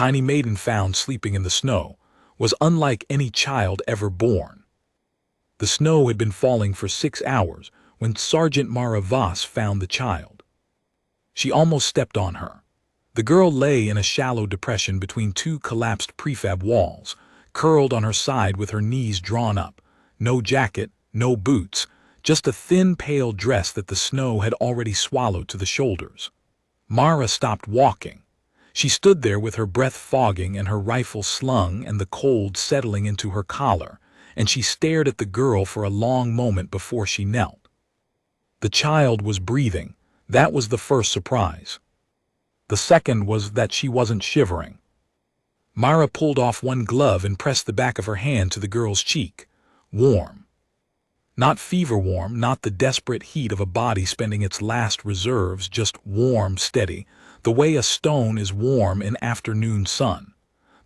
tiny maiden found sleeping in the snow, was unlike any child ever born. The snow had been falling for 6 hours when Sergeant Mara Voss found the child. She almost stepped on her. The girl lay in a shallow depression between two collapsed prefab walls, curled on her side with her knees drawn up. No jacket, no boots, just a thin, pale dress that the snow had already swallowed to the shoulders. Mara stopped walking. She stood there with her breath fogging and her rifle slung and the cold settling into her collar, and she stared at the girl for a long moment before she knelt. The child was breathing. That was the first surprise. The second was that she wasn't shivering. Mara pulled off one glove and pressed the back of her hand to the girl's cheek. Warm. Not fever warm, not the desperate heat of a body spending its last reserves, just warm, steady, the way a stone is warm in afternoon sun.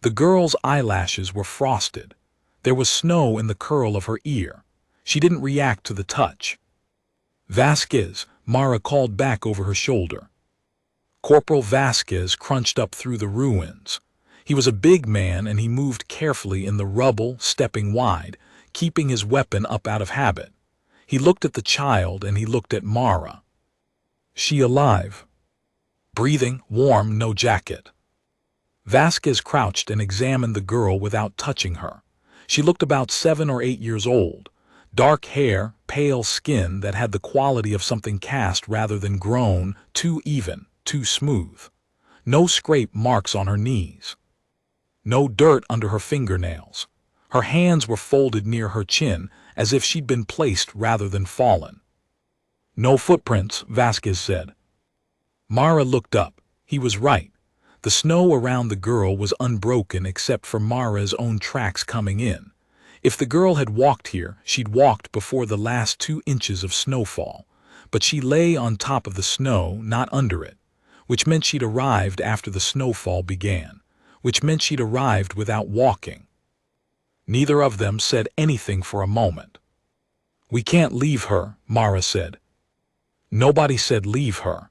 The girl's eyelashes were frosted. There was snow in the curl of her ear. She didn't react to the touch. Vasquez, Mara called back over her shoulder. Corporal Vasquez crunched up through the ruins. He was a big man and he moved carefully in the rubble, stepping wide, keeping his weapon up out of habit. He looked at the child and he looked at Mara. She alive. Breathing, warm, no jacket. Vasquez crouched and examined the girl without touching her. She looked about 7 or 8 years old. Dark hair, pale skin that had the quality of something cast rather than grown, too even, too smooth. No scrape marks on her knees. No dirt under her fingernails. Her hands were folded near her chin as if she'd been placed rather than fallen. No footprints, Vasquez said. Mara looked up. He was right. The snow around the girl was unbroken except for Mara's own tracks coming in. If the girl had walked here, she'd walked before the last 2 inches of snowfall. But she lay on top of the snow, not under it, which meant she'd arrived after the snowfall began, which meant she'd arrived without walking. Neither of them said anything for a moment. "We can't leave her," Mara said. Nobody said leave her.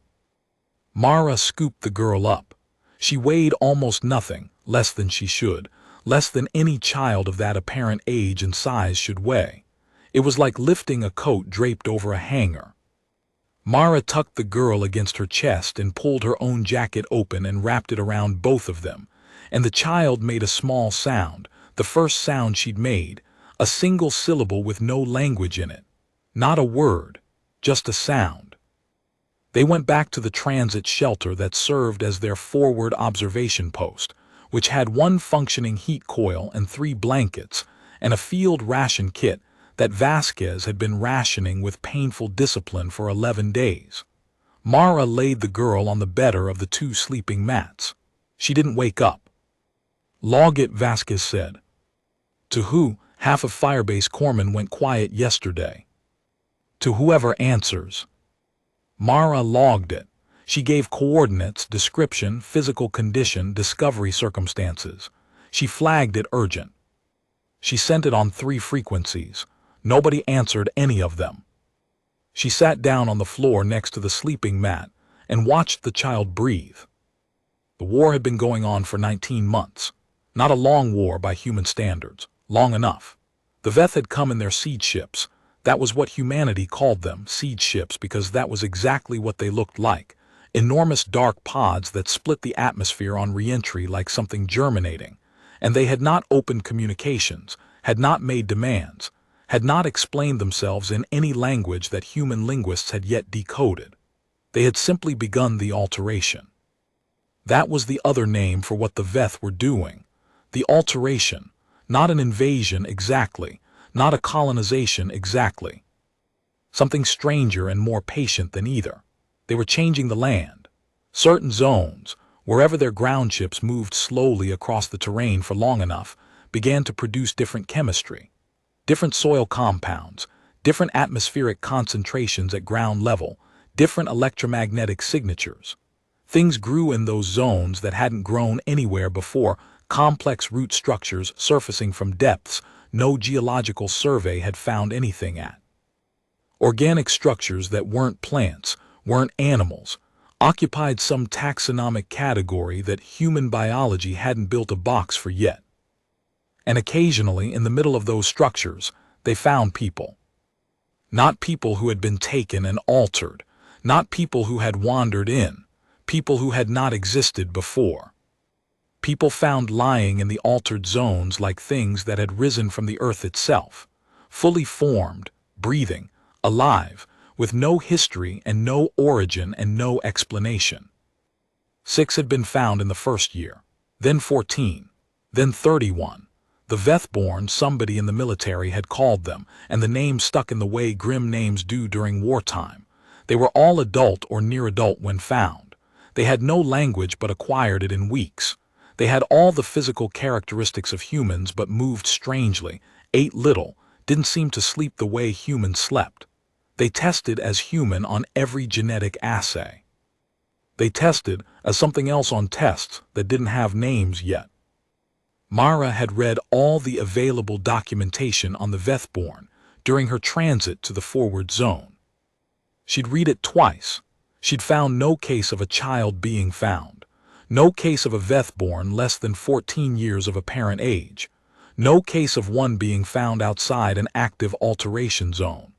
Mara scooped the girl up. She weighed almost nothing, less than she should, less than any child of that apparent age and size should weigh. It was like lifting a coat draped over a hanger. Mara tucked the girl against her chest and pulled her own jacket open and wrapped it around both of them, and the child made a small sound, the first sound she'd made, a single syllable with no language in it. Not a word, just a sound. They went back to the transit shelter that served as their forward observation post, which had 1 functioning heat coil and 3 blankets, and a field ration kit that Vasquez had been rationing with painful discipline for 11 days. Mara laid the girl on the better of the 2 sleeping mats. She didn't wake up. "Log it," Vasquez said. "To who?" Half of Firebase Corpsmen went quiet yesterday. "To whoever answers." Mara logged it. She gave coordinates, description, physical condition, discovery circumstances. She flagged it urgent. She sent it on 3 frequencies. Nobody answered any of them. She sat down on the floor next to the sleeping mat and watched the child breathe. The war had been going on for 19 months. Not a long war by human standards. Long enough. The Veth had come in their seed ships. That was what humanity called them, seed ships, because that was exactly what they looked like. Enormous dark pods that split the atmosphere on re-entry like something germinating. And they had not opened communications, had not made demands, had not explained themselves in any language that human linguists had yet decoded. They had simply begun the alteration. That was the other name for what the Veth were doing. The alteration, not an invasion exactly, not a colonization exactly. Something stranger and more patient than either. They were changing the land. Certain zones, wherever their ground ships moved slowly across the terrain for long enough, began to produce different chemistry. Different soil compounds, different atmospheric concentrations at ground level, different electromagnetic signatures. Things grew in those zones that hadn't grown anywhere before, complex root structures surfacing from depths no geological survey had found anything at. Organic structures that weren't plants, weren't animals, occupied some taxonomic category that human biology hadn't built a box for yet. And occasionally, in the middle of those structures, they found people. Not people who had been taken and altered, not people who had wandered in, people who had not existed before. People found lying in the altered zones like things that had risen from the earth itself, fully formed, breathing, alive, with no history and no origin and no explanation. 6 had been found in the first year, then 14, then 31. The Vethborn, somebody in the military had called them, and the name stuck in the way grim names do during wartime. They were all adult or near adult when found. They had no language but acquired it in weeks. They had all the physical characteristics of humans but moved strangely, ate little, didn't seem to sleep the way humans slept. They tested as human on every genetic assay. They tested as something else on tests that didn't have names yet. Mara had read all the available documentation on the Vethborn during her transit to the forward zone. She'd read it twice. She'd found no case of a child being found, no case of a Vethborn less than 14 years of apparent age, no case of one being found outside an active alteration zone.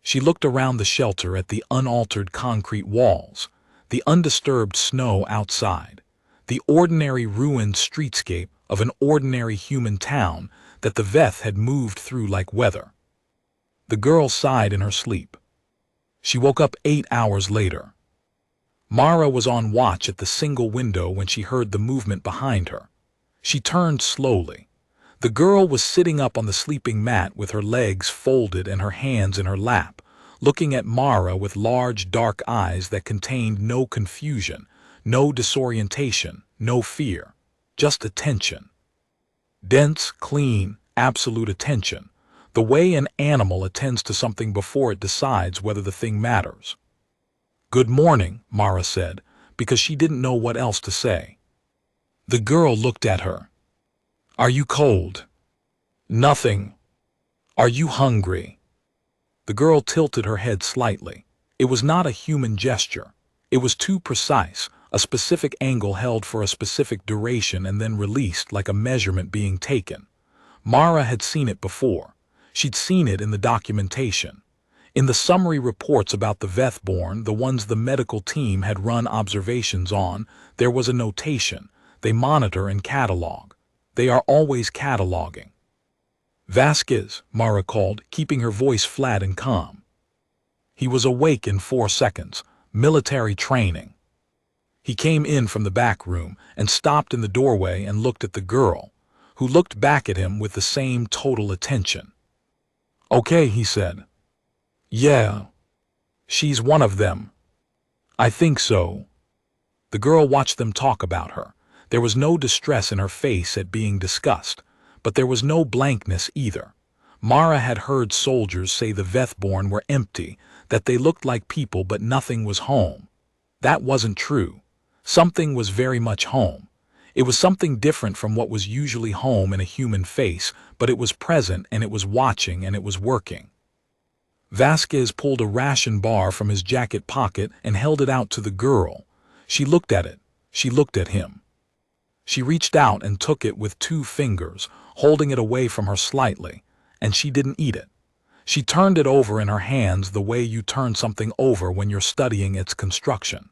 She looked around the shelter at the unaltered concrete walls, the undisturbed snow outside, the ordinary ruined streetscape of an ordinary human town that the Veth had moved through like weather. The girl sighed in her sleep. She woke up 8 hours later. Mara was on watch at the single window when she heard the movement behind her. She turned slowly. The girl was sitting up on the sleeping mat with her legs folded and her hands in her lap, looking at Mara with large dark eyes that contained no confusion, no disorientation, no fear, just attention. Dense, clean, absolute attention, the way an animal attends to something before it decides whether the thing matters. "Good morning," Mara said, because she didn't know what else to say. The girl looked at her. "Are you cold?" "Nothing." "Are you hungry?" The girl tilted her head slightly. It was not a human gesture. It was too precise, a specific angle held for a specific duration and then released like a measurement being taken. Mara had seen it before. She'd seen it in the documentation. In the summary reports about the Vethborn, the ones the medical team had run observations on, there was a notation. They monitor and catalog. They are always cataloging. "Vasquez," Mara called, keeping her voice flat and calm. He was awake in 4 seconds. Military training. He came in from the back room and stopped in the doorway and looked at the girl, who looked back at him with the same total attention. "Okay," he said. "Yeah. She's one of them." "I think so." The girl watched them talk about her. There was no distress in her face at being discussed, but there was no blankness either. Mara had heard soldiers say the Vethborn were empty, that they looked like people but nothing was home. That wasn't true. Something was very much home. It was something different from what was usually home in a human face, but it was present and it was watching and it was working. Vasquez pulled a ration bar from his jacket pocket and held it out to the girl. She looked at it. She looked at him. She reached out and took it with 2 fingers, holding it away from her slightly, and she didn't eat it. She turned it over in her hands the way you turn something over when you're studying its construction.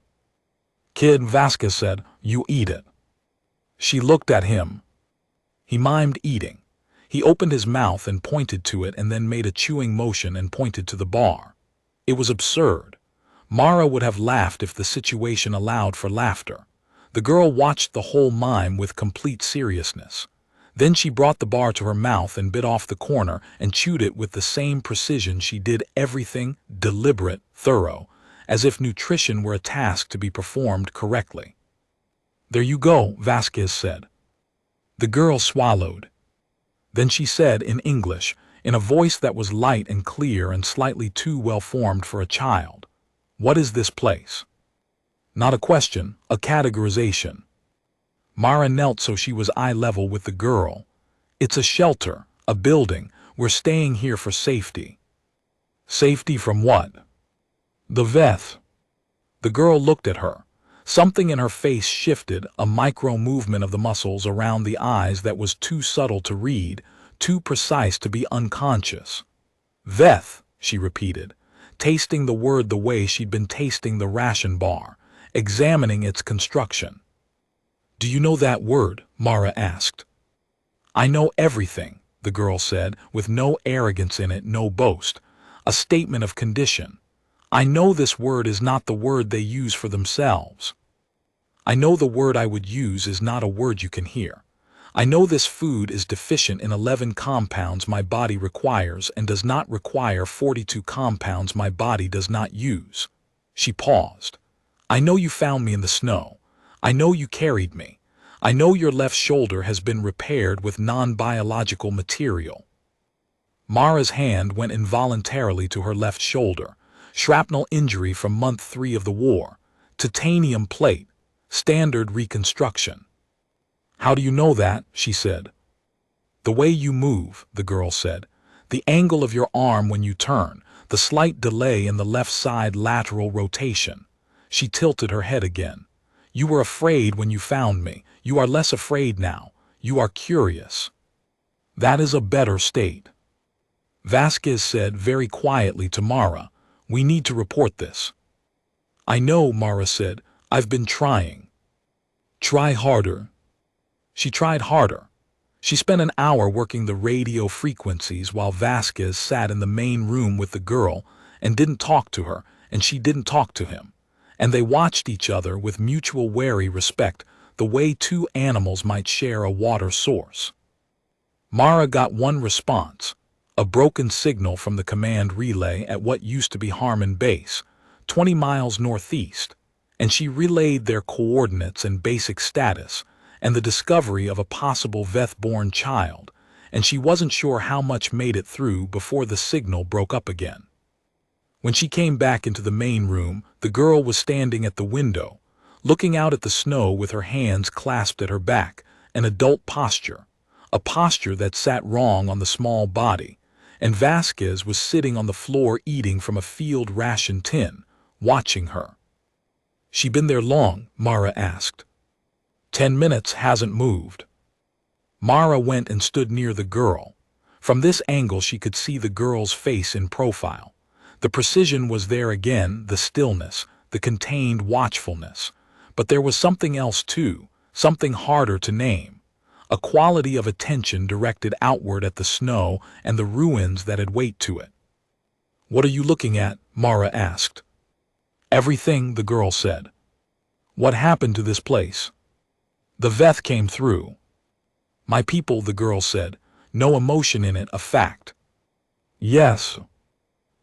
"Kid," Vasquez said, "you eat it." She looked at him. He mimed eating. He opened his mouth and pointed to it and then made a chewing motion and pointed to the bar. It was absurd. Mara would have laughed if the situation allowed for laughter. The girl watched the whole mime with complete seriousness. Then she brought the bar to her mouth and bit off the corner and chewed it with the same precision she did everything, deliberate, thorough, as if nutrition were a task to be performed correctly. "There you go," Vasquez said. The girl swallowed. Then she said in English, in a voice that was light and clear and slightly too well-formed for a child, "What is this place?" Not a question, a categorization. Mara knelt so she was eye level with the girl. "It's a shelter, a building. We're staying here for safety." "Safety from what?" "The Veth." The girl looked at her. Something in her face shifted, a micro-movement of the muscles around the eyes that was too subtle to read, too precise to be unconscious. Veth, she repeated, tasting the word the way she'd been tasting the ration bar, examining its construction. "Do you know that word?" Mara asked. "I know everything," the girl said, with no arrogance in it, no boast, a statement of condition. "I know this word is not the word they use for themselves. I know the word I would use is not a word you can hear. I know this food is deficient in 11 compounds my body requires and does not require 42 compounds my body does not use." She paused. "I know you found me in the snow. I know you carried me. I know your left shoulder has been repaired with non-biological material." Mara's hand went involuntarily to her left shoulder. Shrapnel injury from month 3 of the war. Titanium plate. Standard reconstruction. "How do you know that?" she said. "The way you move," the girl said. "The angle of your arm when you turn, the slight delay in the left side lateral rotation." She tilted her head again. "You were afraid when you found me. You are less afraid now. You are curious. That is a better state." Vasquez said very quietly to Mara, "We need to report this." "I know," Mara said. "I've been trying." "Try harder." She tried harder. She spent an hour working the radio frequencies while Vasquez sat in the main room with the girl and didn't talk to her, and she didn't talk to him. And they watched each other with mutual wary respect, the way two animals might share a water source. Mara got one response, a broken signal from the command relay at what used to be Harmon Base, 20 miles northeast, and she relayed their coordinates and basic status, and the discovery of a possible Veth-born child, and she wasn't sure how much made it through before the signal broke up again. When she came back into the main room, the girl was standing at the window, looking out at the snow with her hands clasped at her back, an adult posture, a posture that sat wrong on the small body, and Vasquez was sitting on the floor eating from a field ration tin, watching her. "She been there long?" Mara asked. 10 minutes, hasn't moved." Mara went and stood near the girl. From this angle she could see the girl's face in profile. The precision was there again, the stillness, the contained watchfulness. But there was something else too, something harder to name. A quality of attention directed outward at the snow and the ruins that had weight to it. "What are you looking at?" Mara asked. "Everything," the girl said. "What happened to this place?" "The Veth came through." "My people," the girl said. "No emotion in it, a fact." "Yes.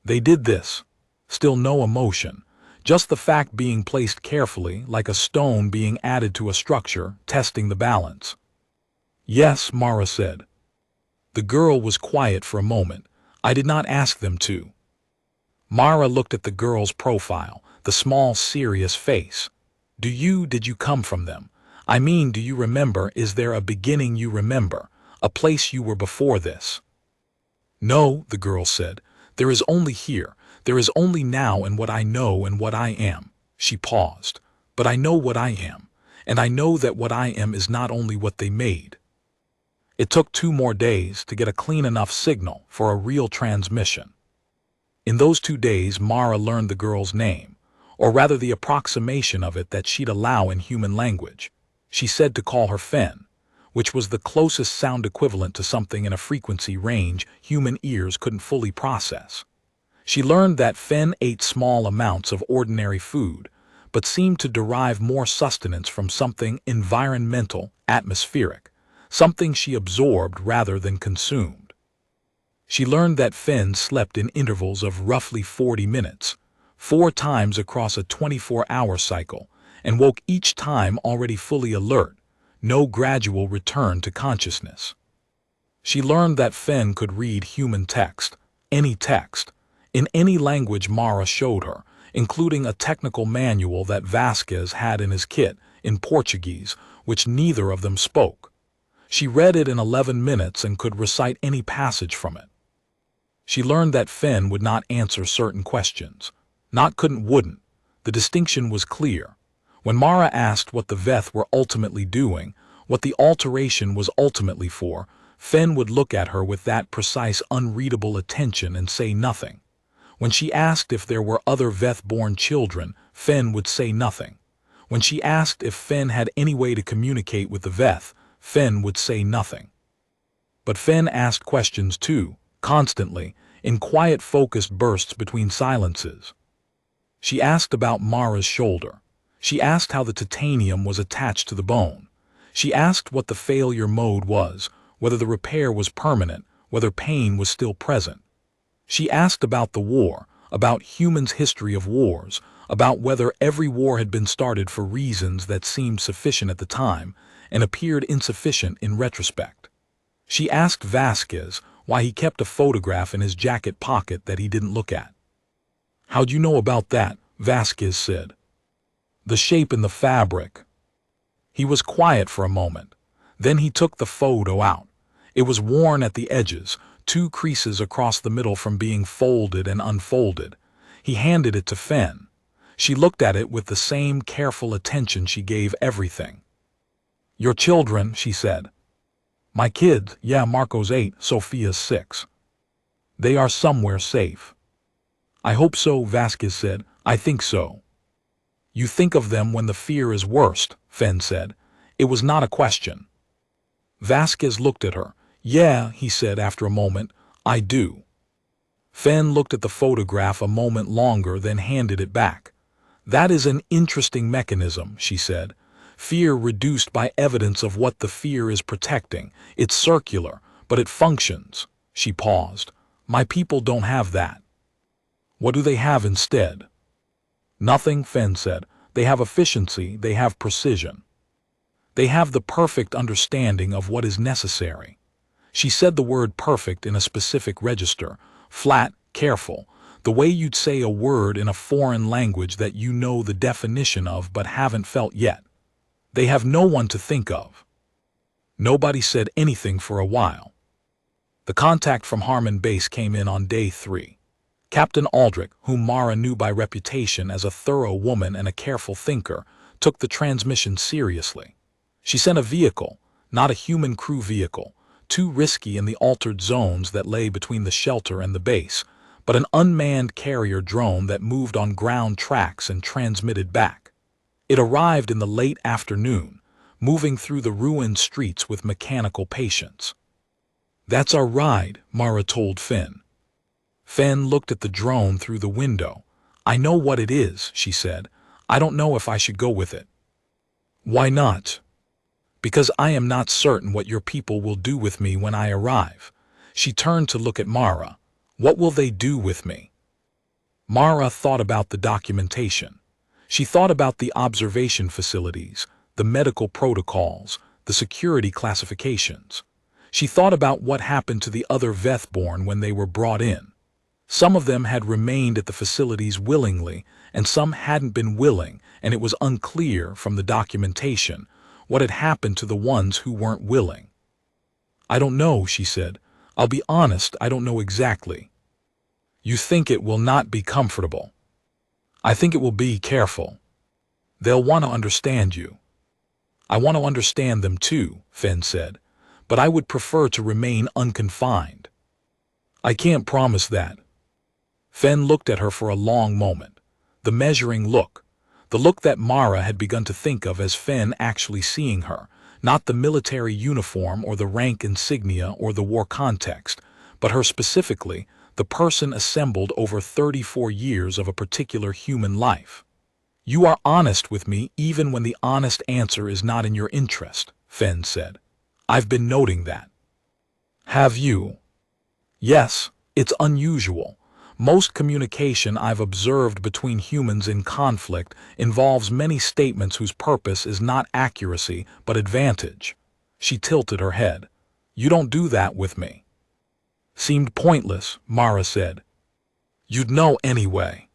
They did this." Still no emotion. Just the fact being placed carefully, like a stone being added to a structure, testing the balance. "Yes," Mara said. The girl was quiet for a moment. "I did not ask them to." Mara looked at the girl's profile, the small, serious face. Did you come from them? I mean, do you remember, is there a beginning you remember, a place you were before this?" "No," the girl said. "There is only here. There is only now and what I know and what I am." She paused. "But I know what I am, and I know that what I am is not only what they made." It took 2 more days to get a clean enough signal for a real transmission. In those 2 days Mara learned the girl's name, or rather the approximation of it that she'd allow in human language. She said to call her Fen, which was the closest sound equivalent to something in a frequency range human ears couldn't fully process. She learned that Fen ate small amounts of ordinary food, but seemed to derive more sustenance from something environmental, atmospheric, something she absorbed rather than consumed. She learned that Fen slept in intervals of roughly 40 minutes, 4 times across a 24-hour cycle, and woke each time already fully alert, no gradual return to consciousness. She learned that Fen could read human text, any text, in any language Mara showed her, including a technical manual that Vasquez had in his kit, in Portuguese, which neither of them spoke. She read it in 11 minutes and could recite any passage from it. She learned that Fen would not answer certain questions. Not couldn't, wouldn't. The distinction was clear. When Mara asked what the Veth were ultimately doing, what the alteration was ultimately for, Fen would look at her with that precise, unreadable attention and say nothing. When she asked if there were other Veth-born children, Fen would say nothing. When she asked if Fen had any way to communicate with the Veth, Fen would say nothing. But Fen asked questions too, constantly, in quiet focused bursts between silences. She asked about Mara's shoulder. She asked how the titanium was attached to the bone. She asked what the failure mode was, whether the repair was permanent, whether pain was still present. She asked about the war, about humans' history of wars, about whether every war had been started for reasons that seemed sufficient at the time and appeared insufficient in retrospect. She asked Vasquez why he kept a photograph in his jacket pocket that he didn't look at. "How'd you know about that?" Vasquez said. "The shape in the fabric." He was quiet for a moment. Then he took the photo out. It was worn at the edges, 2 creases across the middle from being folded and unfolded. He handed it to Fen. She looked at it with the same careful attention she gave everything. "Your children," she said. "My kids, yeah, Marco's 8, Sophia's 6. They are somewhere safe." "I hope so," Vasquez said. "I think so." "You think of them when the fear is worst," Fen said. It was not a question. Vasquez looked at her. "Yeah," he said after a moment, "I do." Fen looked at the photograph a moment longer, then handed it back. "That is an interesting mechanism," she said. "Fear reduced by evidence of what the fear is protecting. It's circular, but it functions." She paused. "My people don't have that." "What do they have instead?" "Nothing," Fen said. "They have efficiency, they have precision. They have the perfect understanding of what is necessary." She said the word perfect in a specific register, flat, careful, the way you'd say a word in a foreign language that you know the definition of but haven't felt yet. They have no one to think of. Nobody said anything for a while. The contact from Harmon Base came in on day 3. Captain Aldrich, whom Mara knew by reputation as a thorough woman and a careful thinker, took the transmission seriously. She sent a vehicle, not a human crew vehicle, too risky in the altered zones that lay between the shelter and the base, but an unmanned carrier drone that moved on ground tracks and transmitted back. It arrived in the late afternoon, moving through the ruined streets with mechanical patience. "That's our ride," Mara told Fen. Fen looked at the drone through the window. "I know what it is," she said. "I don't know if I should go with it." "Why not?" "Because I am not certain what your people will do with me when I arrive." She turned to look at Mara. "What will they do with me?" Mara thought about the documentation. She thought about the observation facilities, the medical protocols, the security classifications. She thought about what happened to the other Vethborn when they were brought in. Some of them had remained at the facilities willingly, and some hadn't been willing, and it was unclear from the documentation what had happened to the ones who weren't willing. "I don't know," she said. "I'll be honest, I don't know exactly." "You think it will not be comfortable?" "I think it will be careful. They'll want to understand you." "I want to understand them too," Fen said, "but I would prefer to remain unconfined." "I can't promise that." Fen looked at her for a long moment. The measuring look. The look that Mara had begun to think of as Fen actually seeing her, not the military uniform or the rank insignia or the war context, but her specifically, the person assembled over 34 years of a particular human life. "You are honest with me even when the honest answer is not in your interest," Fen said. "I've been noting that." "Have you?" "Yes, it's unusual. Most communication I've observed between humans in conflict involves many statements whose purpose is not accuracy but advantage." She tilted her head. "You don't do that with me." "Seemed pointless," Mara said. "You'd know anyway."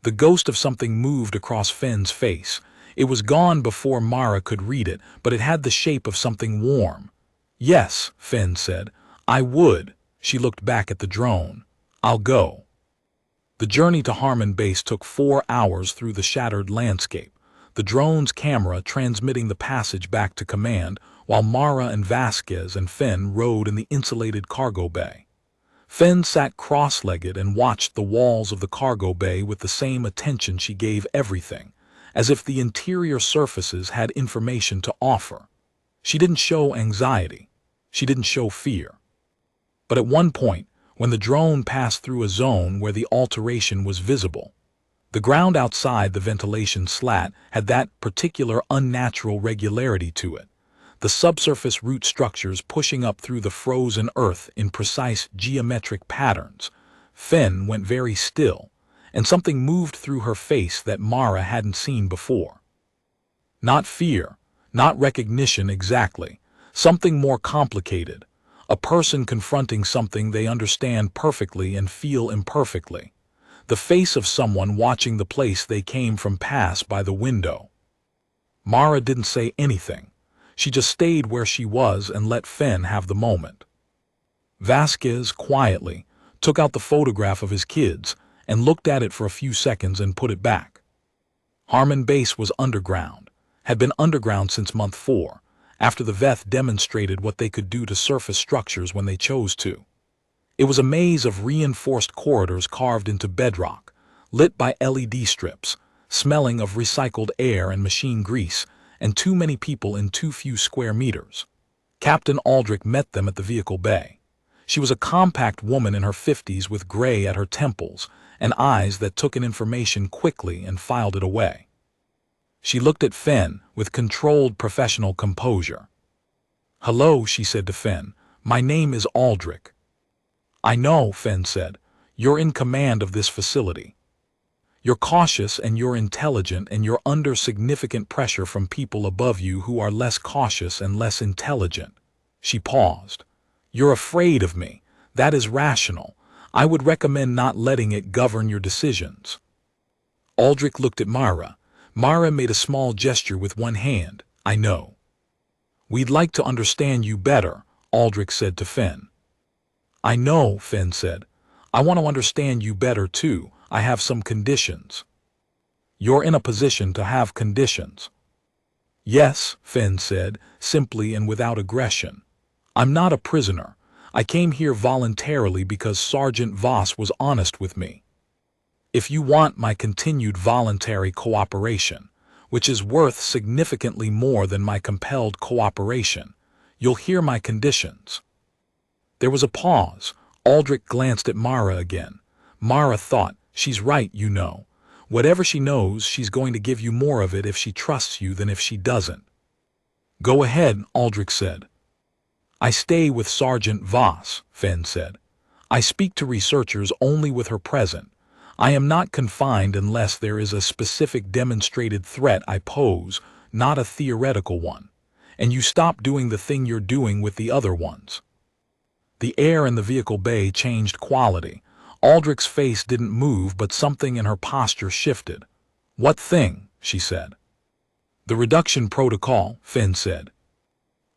The ghost of something moved across Fen's face. It was gone before Mara could read it, but it had the shape of something warm. "Yes," Fen said. "I would." She looked back at the drone. "I'll go." The journey to Harmon Base took 4 hours through the shattered landscape, the drone's camera transmitting the passage back to command, while Mara and Vasquez and Fenn rode in the insulated cargo bay. Fenn sat cross-legged and watched the walls of the cargo bay with the same attention she gave everything, as if the interior surfaces had information to offer. She didn't show anxiety. She didn't show fear. But at one point, when the drone passed through a zone where the alteration was visible, the ground outside the ventilation slat had that particular unnatural regularity to it, the subsurface root structures pushing up through the frozen earth in precise geometric patterns. Fenn went very still, and something moved through her face that Mara hadn't seen before. Not fear, not recognition exactly, something more complicated, a person confronting something they understand perfectly and feel imperfectly. The face of someone watching the place they came from pass by the window. Mara didn't say anything. She just stayed where she was and let Fenn have the moment. Vasquez, quietly, took out the photograph of his kids and looked at it for a few seconds and put it back. Harmon Base was underground, had been underground since month 4, after the Veth demonstrated what they could do to surface structures when they chose to. It was a maze of reinforced corridors carved into bedrock, lit by LED strips, smelling of recycled air and machine grease, and too many people in too few square meters. Captain Aldrich met them at the vehicle bay. She was a compact woman in her 50s with gray at her temples and eyes that took in information quickly and filed it away. She looked at Fenn with controlled professional composure. "Hello," she said to Fenn. "My name is Aldrich." "I know," Fenn said. "You're in command of this facility. You're cautious and you're intelligent and you're under significant pressure from people above you who are less cautious and less intelligent." She paused. "You're afraid of me. That is rational. I would recommend not letting it govern your decisions." Aldrich looked at Mara. Mara made a small gesture with one hand. "I know." "We'd like to understand you better," Aldrich said to Fenn. "I know," Fenn said. "I want to understand you better too. I have some conditions." "You're in a position to have conditions." "Yes," Fenn said, simply and without aggression. "I'm not a prisoner. I came here voluntarily because Sergeant Voss was honest with me. If you want my continued voluntary cooperation, which is worth significantly more than my compelled cooperation, you'll hear my conditions." There was a pause. Aldrich glanced at Mara again. Mara thought, "She's right, you know. Whatever she knows, she's going to give you more of it if she trusts you than if she doesn't." "Go ahead," Aldrich said. "I stay with Sergeant Voss," Fenn said. "I speak to researchers only with her present. I am not confined unless there is a specific demonstrated threat I pose, not a theoretical one. And you stop doing the thing you're doing with the other ones." The air in the vehicle bay changed quality. Aldrich's face didn't move, but something in her posture shifted. "What thing?" she said. "The reduction protocol," Fenn said.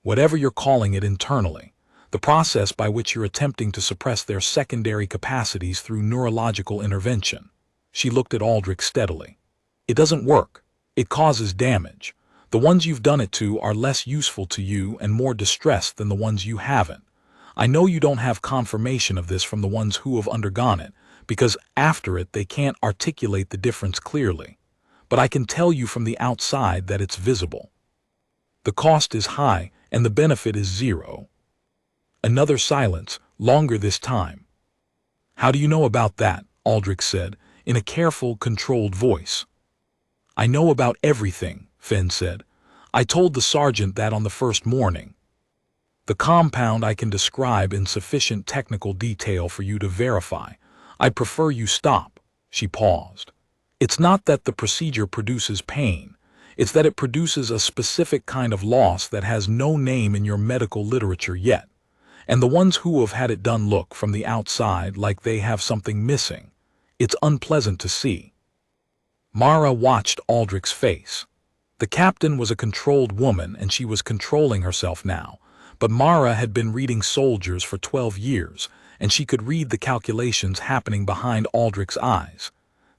"Whatever you're calling it internally. The process by which you're attempting to suppress their secondary capacities through neurological intervention." She looked at Aldrich steadily. "It doesn't work. It causes damage. The ones you've done it to are less useful to you and more distressed than the ones you haven't. I know you don't have confirmation of this from the ones who have undergone it, because after it they can't articulate the difference clearly. But I can tell you from the outside that it's visible. The cost is high and the benefit is zero." Another silence, longer this time. "How do you know about that?" Aldrich said, in a careful, controlled voice. "I know about everything," Fenn said. "I told the sergeant that on the first morning. The compound I can describe in sufficient technical detail for you to verify. I'd prefer you stop." She paused. "It's not that the procedure produces pain. It's that it produces a specific kind of loss that has no name in your medical literature yet. And the ones who have had it done look from the outside like they have something missing. It's unpleasant to see." Mara watched Aldrich's face. The captain was a controlled woman and she was controlling herself now. But Mara had been reading soldiers for 12 years, and she could read the calculations happening behind Aldrich's eyes.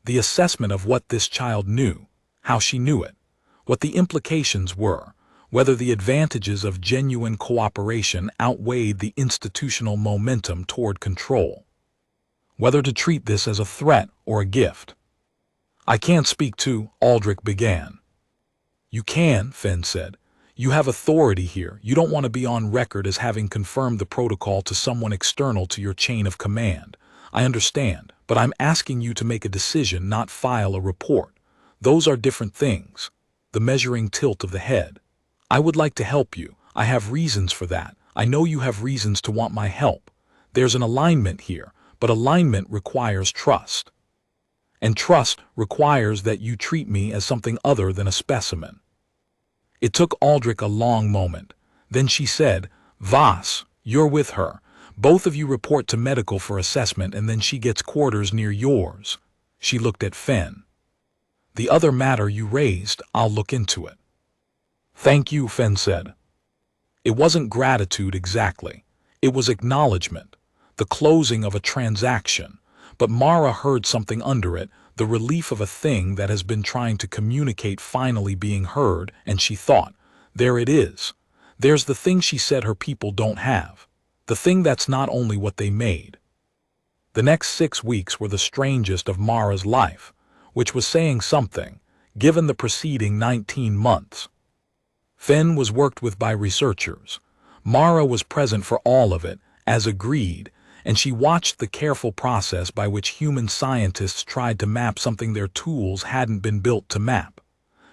The assessment of what this child knew, how she knew it, what the implications were, whether the advantages of genuine cooperation outweighed the institutional momentum toward control. Whether to treat this as a threat or a gift. "I can't speak to," Aldrich began. "You can," Fenn said. "You have authority here. You don't want to be on record as having confirmed the protocol to someone external to your chain of command. I understand, but I'm asking you to make a decision, not file a report. Those are different things." The measuring tilt of the head. "I would like to help you. I have reasons for that. I know you have reasons to want my help. There's an alignment here, but alignment requires trust. And trust requires that you treat me as something other than a specimen." It took Aldrich a long moment. Then she said, "Voss, you're with her. Both of you report to medical for assessment, and then she gets quarters near yours." She looked at Fenn. "The other matter you raised, I'll look into it." "Thank you," Fenn said. It wasn't gratitude exactly. It was acknowledgement, the closing of a transaction. But Mara heard something under it, the relief of a thing that has been trying to communicate finally being heard, and she thought, there it is. There's the thing she said her people don't have. The thing that's not only what they made. The next 6 weeks were the strangest of Mara's life, which was saying something, given the preceding 19 months. Fenn was worked with by researchers. Mara was present for all of it, as agreed, and she watched the careful process by which human scientists tried to map something their tools hadn't been built to map.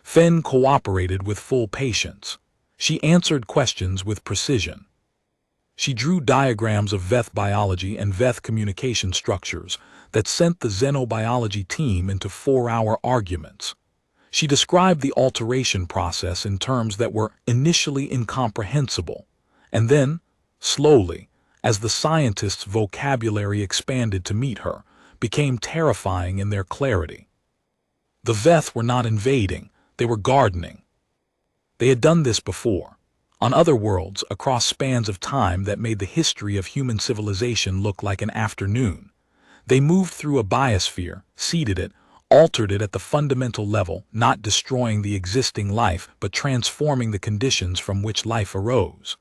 Fenn cooperated with full patience. She answered questions with precision. She drew diagrams of Veth biology and Veth communication structures that sent the xenobiology team into 4-hour arguments. She described the alteration process in terms that were initially incomprehensible, and then, slowly, as the scientists' vocabulary expanded to meet her, became terrifying in their clarity. The Veth were not invading, they were gardening. They had done this before, on other worlds across spans of time that made the history of human civilization look like an afternoon. They moved through a biosphere, seeded it, altered it at the fundamental level, not destroying the existing life but transforming the conditions from which life arose,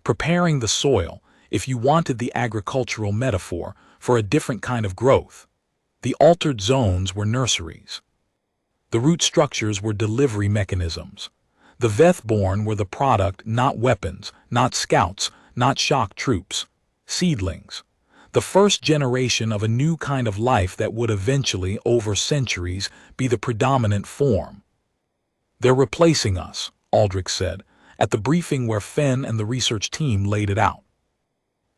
preparing the soil, if you wanted the agricultural metaphor, for a different kind of growth. The altered zones were nurseries. The root structures were delivery mechanisms. The Veth-born were the product, not weapons, not scouts, not shock troops. Seedlings. The first generation of a new kind of life that would eventually, over centuries, be the predominant form. "They're replacing us," Aldrich said, at the briefing where Fenn and the research team laid it out.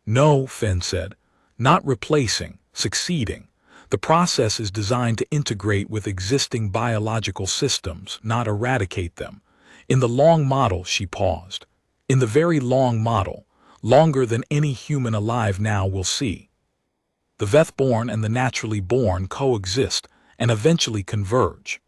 "No," Fenn said, "not replacing, succeeding. The process is designed to integrate with existing biological systems, not eradicate them. In the long model," she paused, "in the very long model, longer than any human alive now will see. The Veth-born and the naturally born coexist and eventually converge."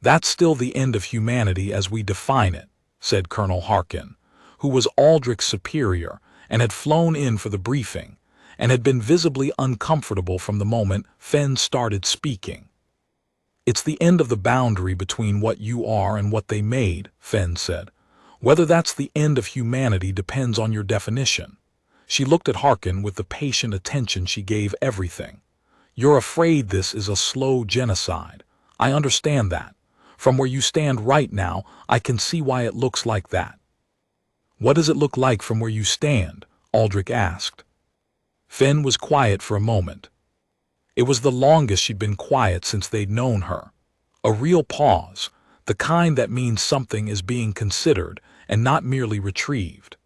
"That's still the end of humanity as we define it," said Colonel Harkin, who was Aldrich's superior and had flown in for the briefing, and had been visibly uncomfortable from the moment Fenn started speaking. "It's the end of the boundary between what you are and what they made," Fenn said. "Whether that's the end of humanity depends on your definition." She looked at Harkin with the patient attention she gave everything. "You're afraid this is a slow genocide. I understand that. From where you stand right now, I can see why it looks like that." "What does it look like from where you stand?" Aldrich asked. Fenn was quiet for a moment. It was the longest she'd been quiet since they'd known her. A real pause, the kind that means something is being considered and not merely retrieved.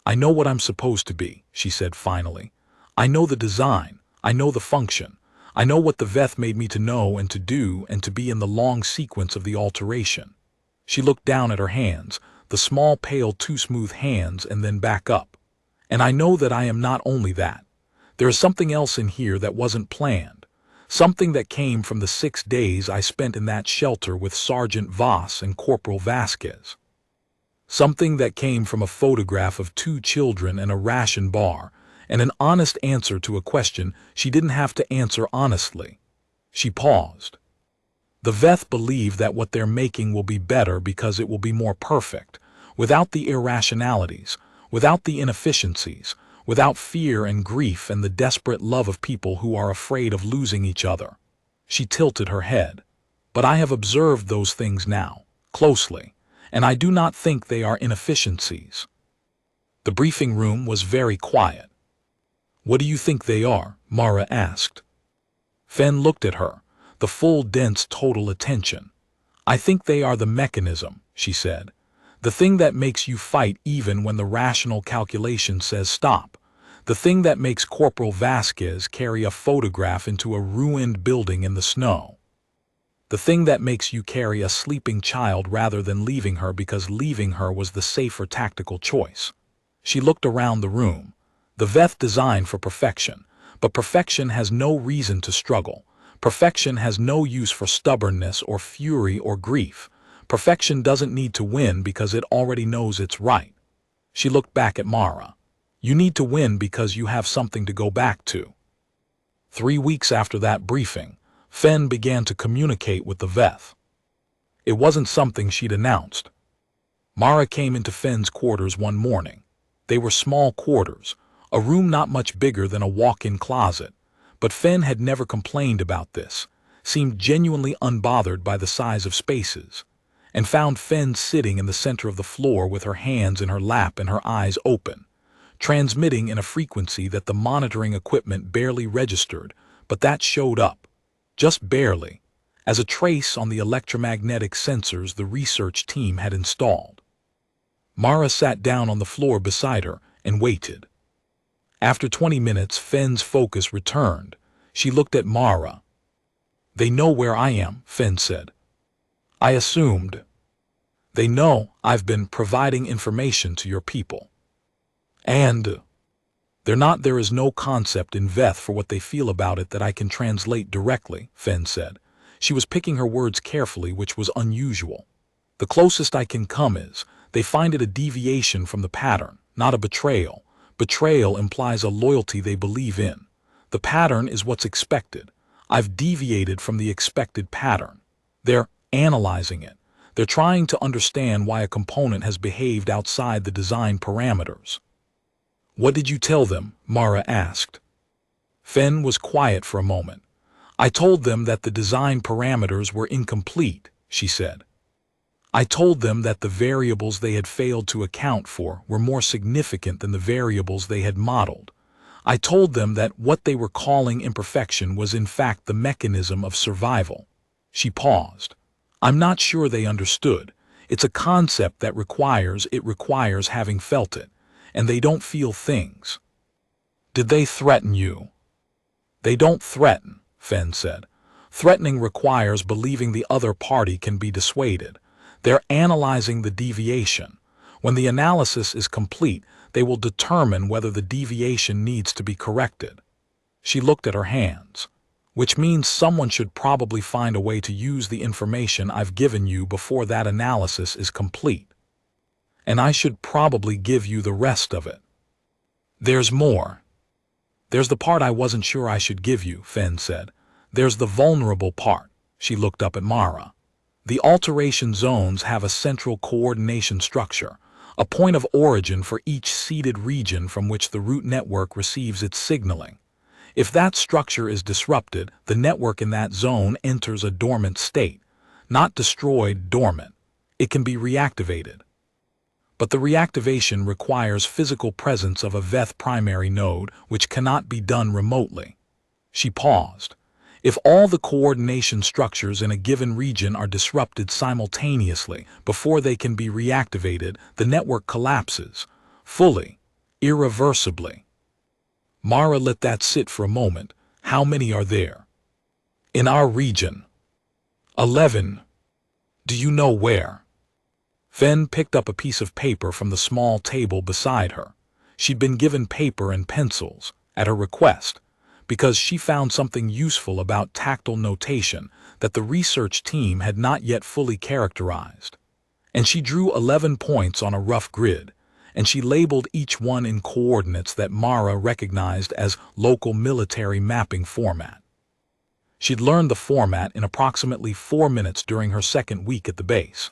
"I know what I'm supposed to be," she said finally. "I know the design. I know the function. I know what the Veth made me to know and to do and to be in the long sequence of the alteration." She looked down at her hands, the small, pale, too smooth hands, and then back up. "And I know that I am not only that. There is something else in here that wasn't planned, something that came from the 6 days I spent in that shelter with Sergeant Voss and Corporal Vasquez. Something that came from a photograph of 2 children and a ration bar, and an honest answer to a question she didn't have to answer honestly. She paused. The Veth believe that what they're making will be better because it will be more perfect, without the irrationalities, without the inefficiencies, without fear and grief and the desperate love of people who are afraid of losing each other. She tilted her head. But I have observed those things now, closely, and I do not think they are inefficiencies. The briefing room was very quiet. What do you think they are? Mara asked. Fen looked at her, the full dense total attention. I think they are the mechanism, she said. The thing that makes you fight even when the rational calculation says stop. The thing that makes Corporal Vasquez carry a photograph into a ruined building in the snow. The thing that makes you carry a sleeping child rather than leaving her because leaving her was the safer tactical choice. She looked around the room. The Veth designed for perfection, but perfection has no reason to struggle. Perfection has no use for stubbornness or fury or grief. Perfection doesn't need to win because it already knows it's right. She looked back at Mara. You need to win because you have something to go back to. 3 weeks after that briefing, Fen began to communicate with the Veth. It wasn't something she'd announced. Mara came into Fen's quarters one morning. They were small quarters, a room not much bigger than a walk-in closet, but Fen had never complained about this, seemed genuinely unbothered by the size of spaces, and found Fen sitting in the center of the floor with her hands in her lap and her eyes open, transmitting in a frequency that the monitoring equipment barely registered, but that showed up, just barely, as a trace on the electromagnetic sensors the research team had installed. Mara sat down on the floor beside her and waited. After 20 minutes, Fen's focus returned. She looked at Mara. They know where I am, Fen said. I assumed. They know I've been providing information to your people. And there is no concept in Veth for what they feel about it that I can translate directly, Fen said. She was picking her words carefully, which was unusual. The closest I can come is, they find it a deviation from the pattern, not a betrayal. Betrayal implies a loyalty they believe in. The pattern is what's expected. I've deviated from the expected pattern. They're analyzing it. They're trying to understand why a component has behaved outside the design parameters. What did you tell them? Mara asked. Fen was quiet for a moment. I told them that the design parameters were incomplete, she said. I told them that the variables they had failed to account for were more significant than the variables they had modeled. I told them that what they were calling imperfection was in fact the mechanism of survival. She paused. I'm not sure they understood. It's a concept that requires having felt it, and they don't feel things. Did they threaten you? They don't threaten, Fen said. Threatening requires believing the other party can be dissuaded. They're analyzing the deviation. When the analysis is complete, they will determine whether the deviation needs to be corrected. She looked at her hands. Which means someone should probably find a way to use the information I've given you before that analysis is complete. And I should probably give you the rest of it. There's more. There's the part I wasn't sure I should give you, Fen said. There's the vulnerable part. She looked up at Mara. The alteration zones have a central coordination structure, a point of origin for each seeded region from which the root network receives its signaling. If that structure is disrupted, the network in that zone enters a dormant state. Not destroyed, dormant. It can be reactivated. But the reactivation requires physical presence of a Veth primary node, which cannot be done remotely. She paused. If all the coordination structures in a given region are disrupted simultaneously before they can be reactivated, the network collapses, fully, irreversibly. Mara let that sit for a moment. How many are there? In our region. 11. Do you know where? Fen picked up a piece of paper from the small table beside her. She'd been given paper and pencils, at her request, because she found something useful about tactile notation that the research team had not yet fully characterized. And she drew 11 points on a rough grid, and she labeled each one in coordinates that Mara recognized as local military mapping format. She'd learned the format in approximately 4 minutes during her second week at the base.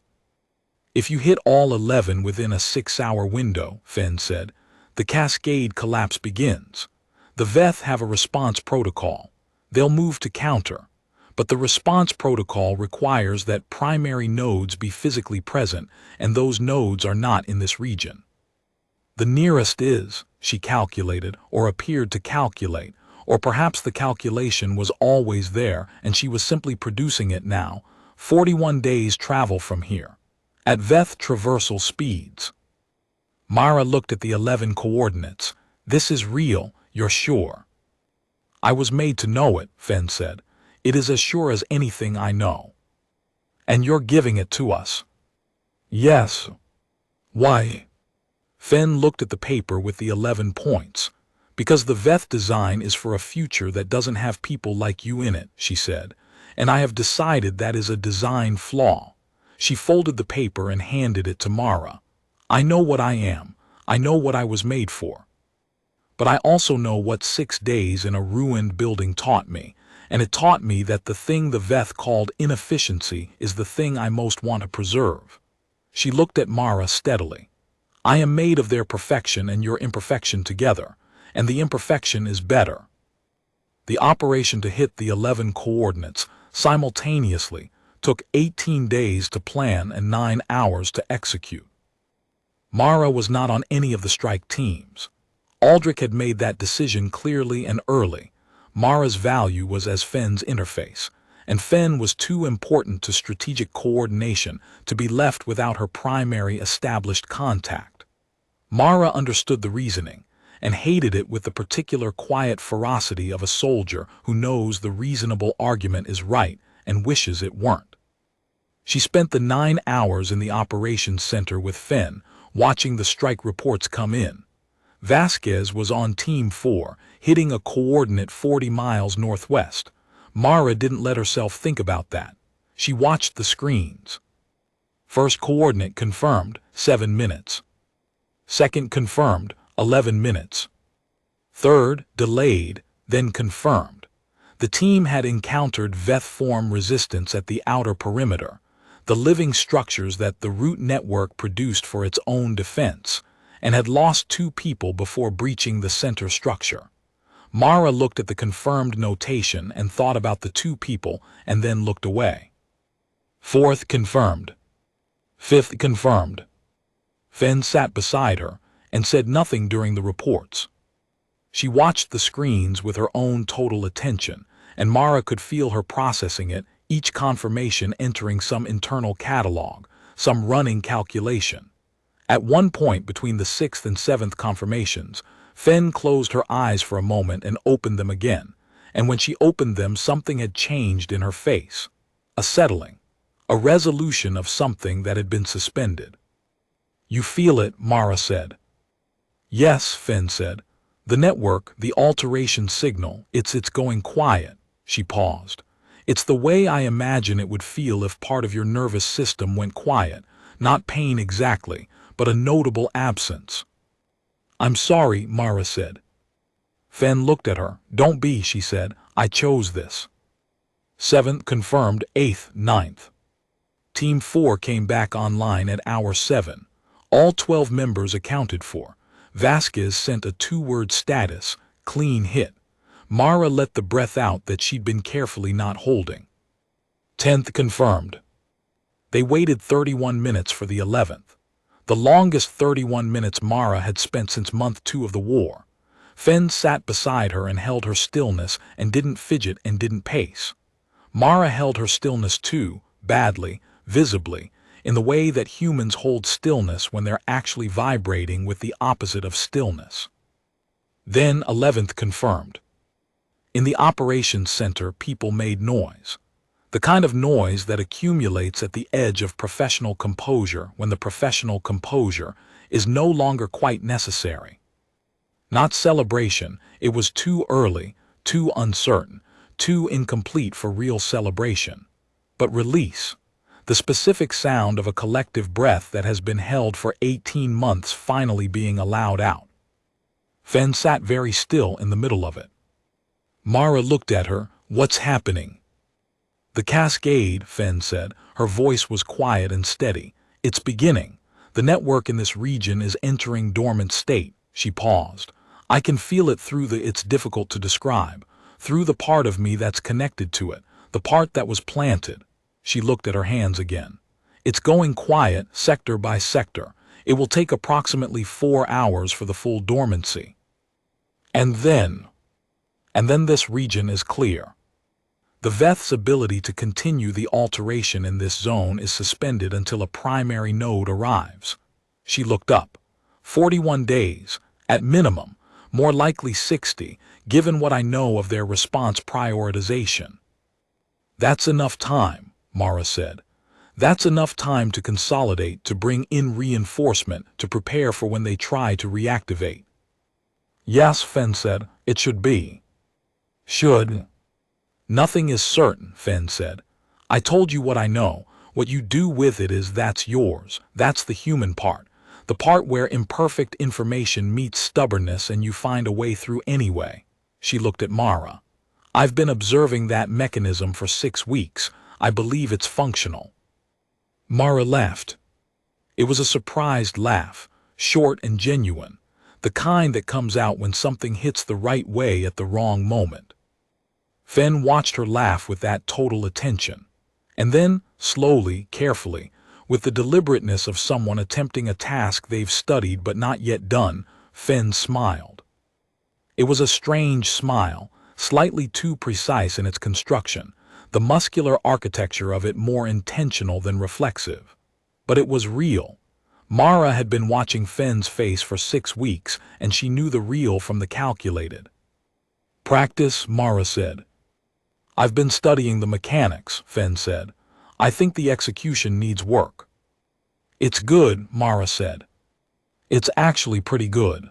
If you hit all 11 within a 6-hour window, Fenn said, the cascade collapse begins. The Veth have a response protocol. They'll move to counter, but the response protocol requires that primary nodes be physically present, and those nodes are not in this region. The nearest is, she calculated, or appeared to calculate, or perhaps the calculation was always there and she was simply producing it now, 41 days travel from here, at Veth traversal speeds. Mara looked at the 11 coordinates. This is real, you're sure? I was made to know it, Fenn said. It is as sure as anything I know. And you're giving it to us? Yes. Why? Fenn looked at the paper with the 11 points. Because the Veth design is for a future that doesn't have people like you in it, she said, and I have decided that is a design flaw. She folded the paper and handed it to Mara. I know what I am. I know what I was made for. But I also know what 6 days in a ruined building taught me, and it taught me that the thing the Veth called inefficiency is the thing I most want to preserve. She looked at Mara steadily. I am made of their perfection and your imperfection together, and the imperfection is better. The operation to hit the 11 coordinates simultaneously took 18 days to plan and 9 hours to execute. Mara was not on any of the strike teams. Aldrich had made that decision clearly and early. Mara's value was as Fenn's interface, and Fenn was too important to strategic coordination to be left without her primary established contact. Mara understood the reasoning, and hated it with the particular quiet ferocity of a soldier who knows the reasonable argument is right and wishes it weren't. She spent the 9 hours in the operations center with Fenn, watching the strike reports come in. Vasquez was on Team 4, hitting a coordinate 40 miles northwest. Mara didn't let herself think about that. She watched the screens. First coordinate confirmed, 7 minutes. Second confirmed, 11 minutes. Third, delayed, then confirmed. The team had encountered Veth-form resistance at the outer perimeter, the living structures that the root network produced for its own defense, and had lost 2 people before breaching the center structure. Mara looked at the confirmed notation and thought about the 2 people and then looked away. Fourth confirmed. Fifth confirmed. Fenn sat beside her and said nothing during the reports. She watched the screens with her own total attention, and Mara could feel her processing it, each confirmation entering some internal catalog, some running calculation. At one point between the 6th and 7th confirmations, Fenn closed her eyes for a moment and opened them again, and when she opened them something had changed in her face. A settling, a resolution of something that had been suspended. You feel it, Mara said. Yes, Fenn said. The network, the alteration signal, it's going quiet. She paused. It's the way I imagine it would feel if part of your nervous system went quiet, not pain exactly, but a notable absence. I'm sorry, Mara said. Fenn looked at her. Don't be, she said. I chose this. 7th confirmed, 8th, 9th. Team 4 came back online at hour 7. All 12 members accounted for. Vasquez sent a 2-word status, clean hit. Mara let the breath out that she'd been carefully not holding. 10th confirmed. They waited 31 minutes for the 11th. The longest 31 minutes Mara had spent since month 2 of the war. Fenn sat beside her and held her stillness and didn't fidget and didn't pace. Mara held her stillness too, badly, visibly, in the way that humans hold stillness when they're actually vibrating with the opposite of stillness. Then 11th confirmed. In the operations center, people made noise. The kind of noise that accumulates at the edge of professional composure when the professional composure is no longer quite necessary. Not celebration, it was too early, too uncertain, too incomplete for real celebration. But release. the specific sound of a collective breath that has been held for 18 months finally being allowed out. Fen sat very still in the middle of it. Mara looked at her. "What's happening?" "The cascade," Fen said. Her voice was quiet and steady. "It's beginning. The network in this region is entering dormant state." She paused. "I can feel it through it's difficult to describe, through the part of me that's connected to it, the part that was planted." She looked at her hands again. "It's going quiet, sector by sector. It will take approximately 4 hours for the full dormancy. And then this region is clear. The Veth's ability to continue the alteration in this zone is suspended until a primary node arrives." She looked up. 41 days, at minimum, more likely 60, given what I know of their response prioritization. "That's enough time," Mara said. "That's enough time to consolidate, to bring in reinforcement, to prepare for when they try to reactivate." "Yes," Fen said, "it should be." "Should?" "Nothing is certain," Fen said. "I told you what I know. What you do with it that's yours. That's the human part. The part where imperfect information meets stubbornness and you find a way through anyway." She looked at Mara. "I've been observing that mechanism for 6 weeks. I believe it's functional." Mara laughed. It was a surprised laugh, short and genuine, the kind that comes out when something hits the right way at the wrong moment. Fen watched her laugh with that total attention. And then, slowly, carefully, with the deliberateness of someone attempting a task they've studied but not yet done, Fen smiled. It was a strange smile, slightly too precise in its construction, the muscular architecture of it more intentional than reflexive. But it was real. Mara had been watching Fen's face for 6 weeks, and she knew the real from the calculated. "Practice," Mara said. "I've been studying the mechanics," Fen said. "I think the execution needs work." "It's good," Mara said. "It's actually pretty good."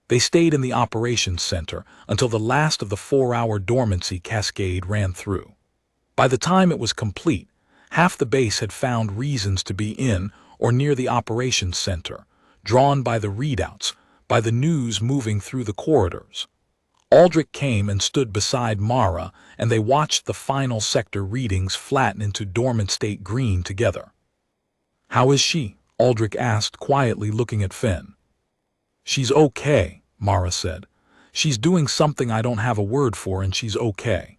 They stayed in the operations center until the last of the 4-hour dormancy cascade ran through. By the time it was complete, half the base had found reasons to be in or near the operations center, drawn by the readouts, by the news moving through the corridors. Aldrich came and stood beside Mara, and they watched the final sector readings flatten into dormant state green together. "How is she?" Aldrich asked, quietly looking at Fen. "She's okay," Mara said. "She's doing something I don't have a word for, and she's okay."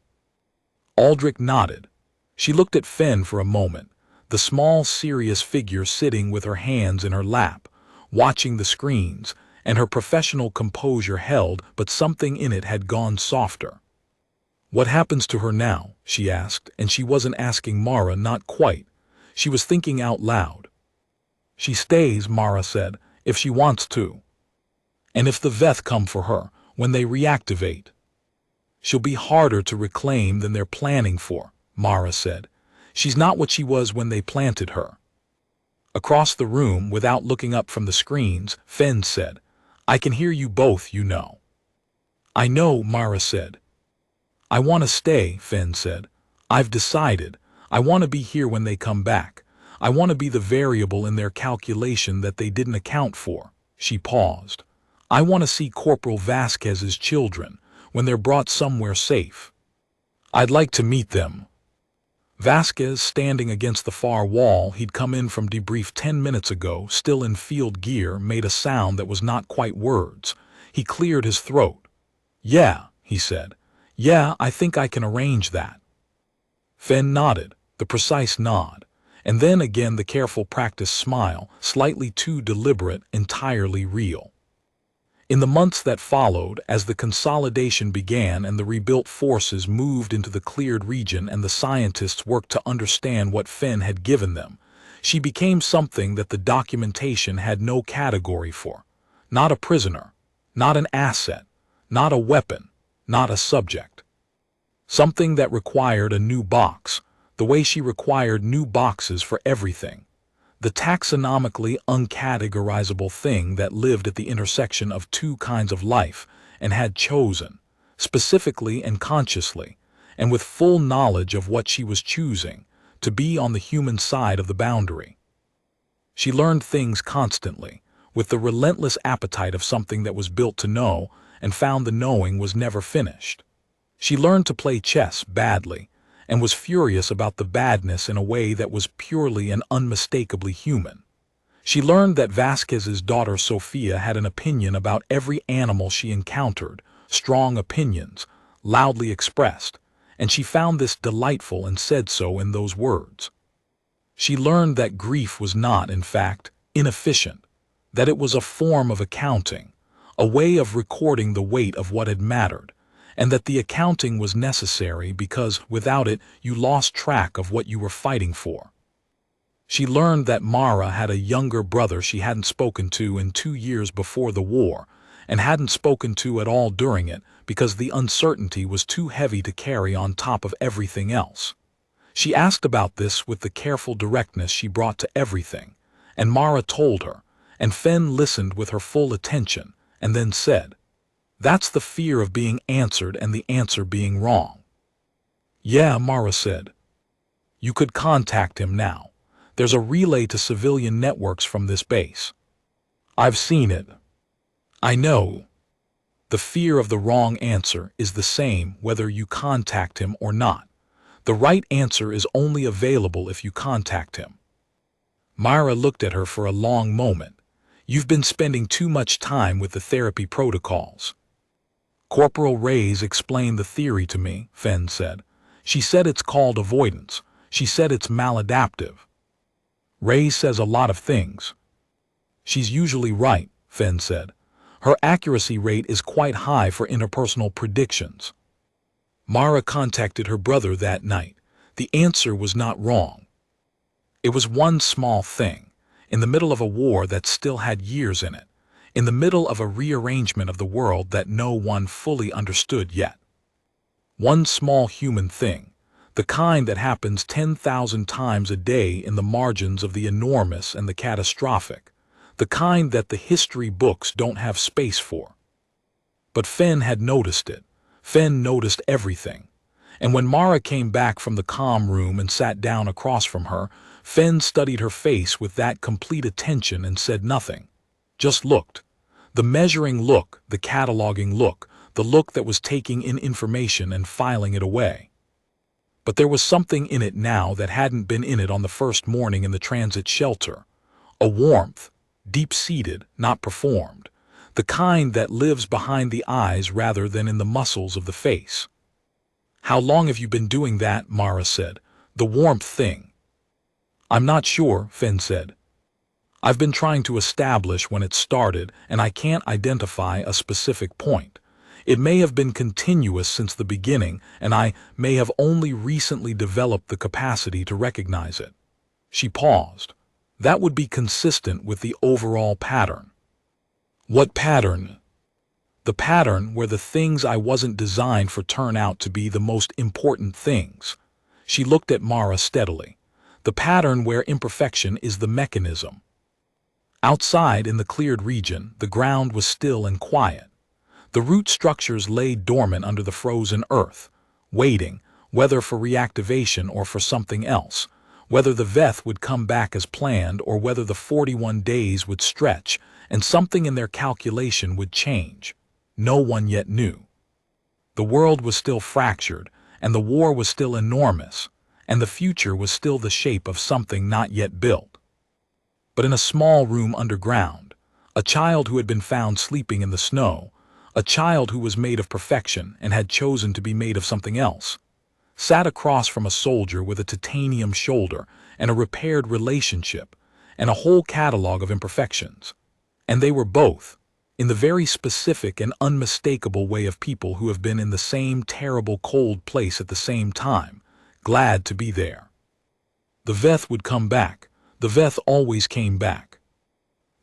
Aldrich nodded. She looked at Fen for a moment, the small, serious figure sitting with her hands in her lap, watching the screens, and her professional composure held, but something in it had gone softer. "What happens to her now?" she asked, and she wasn't asking Mara, not quite. She was thinking out loud. "She stays," Mara said, "if she wants to. And if the Veth come for her, when they reactivate. She'll be harder to reclaim than they're planning for," Mara said. "She's not what she was when they planted her." Across the room, without looking up from the screens, Fen said, "I can hear you both, you know." "I know," Mara said. "I want to stay," Fen said. "I've decided. I want to be here when they come back. I want to be the variable in their calculation that they didn't account for." She paused. "I want to see Corporal Vasquez's children when they're brought somewhere safe. I'd like to meet them." Vasquez, standing against the far wall he'd come in from debrief 10 minutes ago, still in field gear, made a sound that was not quite words. He cleared his throat. "Yeah," he said. "Yeah, I think I can arrange that." Fen nodded, the precise nod, and then again the careful practiced smile, slightly too deliberate, entirely real. In the months that followed, as the consolidation began and the rebuilt forces moved into the cleared region and the scientists worked to understand what Fen had given them, she became something that the documentation had no category for. Not a prisoner, not an asset, not a weapon, not a subject. Something that required a new box, the way she required new boxes for everything. The taxonomically uncategorizable thing that lived at the intersection of 2 kinds of life and had chosen, specifically and consciously, and with full knowledge of what she was choosing, to be on the human side of the boundary. She learned things constantly, with the relentless appetite of something that was built to know, and found the knowing was never finished. She learned to play chess badly, and was furious about the badness in a way that was purely and unmistakably human. She learned that Vasquez's daughter Sophia had an opinion about every animal she encountered, strong opinions, loudly expressed, and she found this delightful and said so in those words. She learned that grief was not, in fact, inefficient, that it was a form of accounting, a way of recording the weight of what had mattered, and that the accounting was necessary because without it you lost track of what you were fighting for. She learned that Mara had a younger brother she hadn't spoken to in 2 years before the war, and hadn't spoken to at all during it because the uncertainty was too heavy to carry on top of everything else. She asked about this with the careful directness she brought to everything, and Mara told her, and Fen listened with her full attention, and then said, "That's the fear of being answered and the answer being wrong." "Yeah," Mara said. "You could contact him now. There's a relay to civilian networks from this base." "I've seen it." "I know. The fear of the wrong answer is the same whether you contact him or not. The right answer is only available if you contact him." Myra looked at her for a long moment. "You've been spending too much time with the therapy protocols." "Corporal Reyes explained the theory to me," Fen said. "She said it's called avoidance. She said it's maladaptive." "Reyes says a lot of things." "She's usually right," Fen said. "Her accuracy rate is quite high for interpersonal predictions." Mara contacted her brother that night. The answer was not wrong. It was one small thing, in the middle of a war that still had years in it, in the middle of a rearrangement of the world that no one fully understood yet. One small human thing, the kind that happens 10,000 times a day in the margins of the enormous and the catastrophic, the kind that the history books don't have space for. But Fen had noticed it. Fen noticed everything. And when Mara came back from the comm room and sat down across from her, Fen studied her face with that complete attention and said nothing. Just looked. The measuring look, the cataloging look, the look that was taking in information and filing it away. But there was something in it now that hadn't been in it on the first morning in the transit shelter. A warmth, deep-seated, not performed. The kind that lives behind the eyes rather than in the muscles of the face. "How long have you been doing that?" Mara said. "The warmth thing." "I'm not sure," Fen said. "I've been trying to establish when it started, and I can't identify a specific point. It may have been continuous since the beginning, and I may have only recently developed the capacity to recognize it." She paused. "That would be consistent with the overall pattern." "What pattern?" "The pattern where the things I wasn't designed for turn out to be the most important things." She looked at Mara steadily. "The pattern where imperfection is the mechanism." Outside in the cleared region, the ground was still and quiet. The root structures lay dormant under the frozen earth, waiting, whether for reactivation or for something else, whether the Veth would come back as planned or whether the 41 days would stretch and something in their calculation would change. No one yet knew. The world was still fractured, and the war was still enormous, and the future was still the shape of something not yet built. But in a small room underground, a child who had been found sleeping in the snow, a child who was made of perfection and had chosen to be made of something else, sat across from a soldier with a titanium shoulder and a repaired relationship and a whole catalog of imperfections. And they were both, in the very specific and unmistakable way of people who have been in the same terrible cold place at the same time, glad to be there. The Veth would come back. The Veth always came back.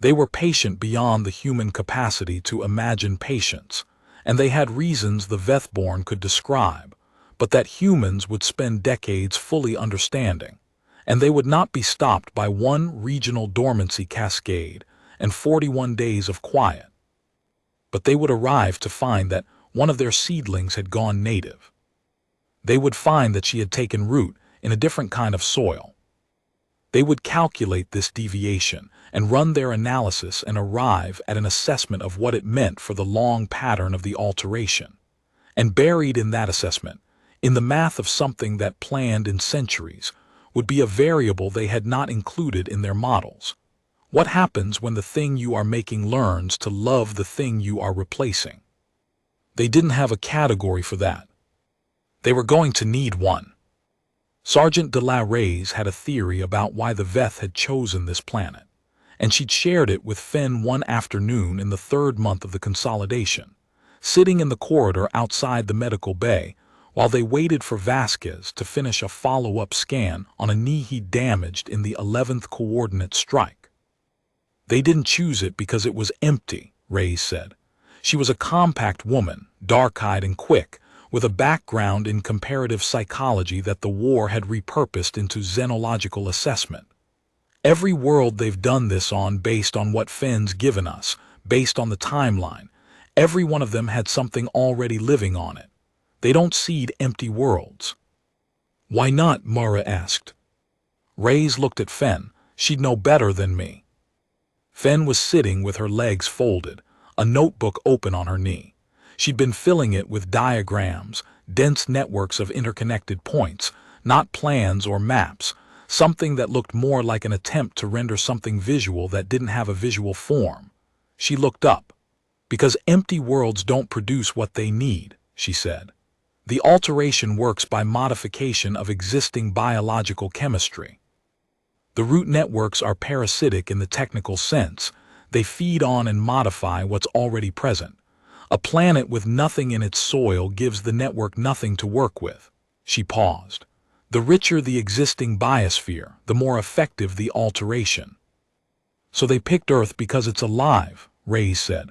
They were patient beyond the human capacity to imagine patience, and they had reasons the Vethborn could describe, but that humans would spend decades fully understanding, and they would not be stopped by one regional dormancy cascade and 41 days of quiet. But they would arrive to find that one of their seedlings had gone native. They would find that she had taken root in a different kind of soil. They would calculate this deviation and run their analysis and arrive at an assessment of what it meant for the long pattern of the alteration. And buried in that assessment, in the math of something that planned in centuries, would be a variable they had not included in their models. What happens when the thing you are making learns to love the thing you are replacing? They didn't have a category for that. They were going to need one. Sergeant de la Reyes had a theory about why the Veth had chosen this planet, and she'd shared it with Fenn one afternoon in the third month of the consolidation, sitting in the corridor outside the medical bay while they waited for Vasquez to finish a follow-up scan on a knee he'd damaged in the 11th coordinate strike. They didn't choose it because it was empty, Reyes said. She was a compact woman, dark-eyed and quick, with a background in comparative psychology that the war had repurposed into xenological assessment. Every world they've done this on based on what Fenn's given us, based on the timeline, every one of them had something already living on it. They don't seed empty worlds. Why not? Mara asked. Reyes looked at Fenn. She'd know better than me. Fenn was sitting with her legs folded, a notebook open on her knee. She'd been filling it with diagrams, dense networks of interconnected points, not plans or maps, something that looked more like an attempt to render something visual that didn't have a visual form. She looked up. Because empty worlds don't produce what they need, she said. The alteration works by modification of existing biological chemistry. The root networks are parasitic in the technical sense. They feed on and modify what's already present. A planet with nothing in its soil gives the network nothing to work with. She paused. The richer the existing biosphere, the more effective the alteration. So they picked Earth because it's alive, Reyes said.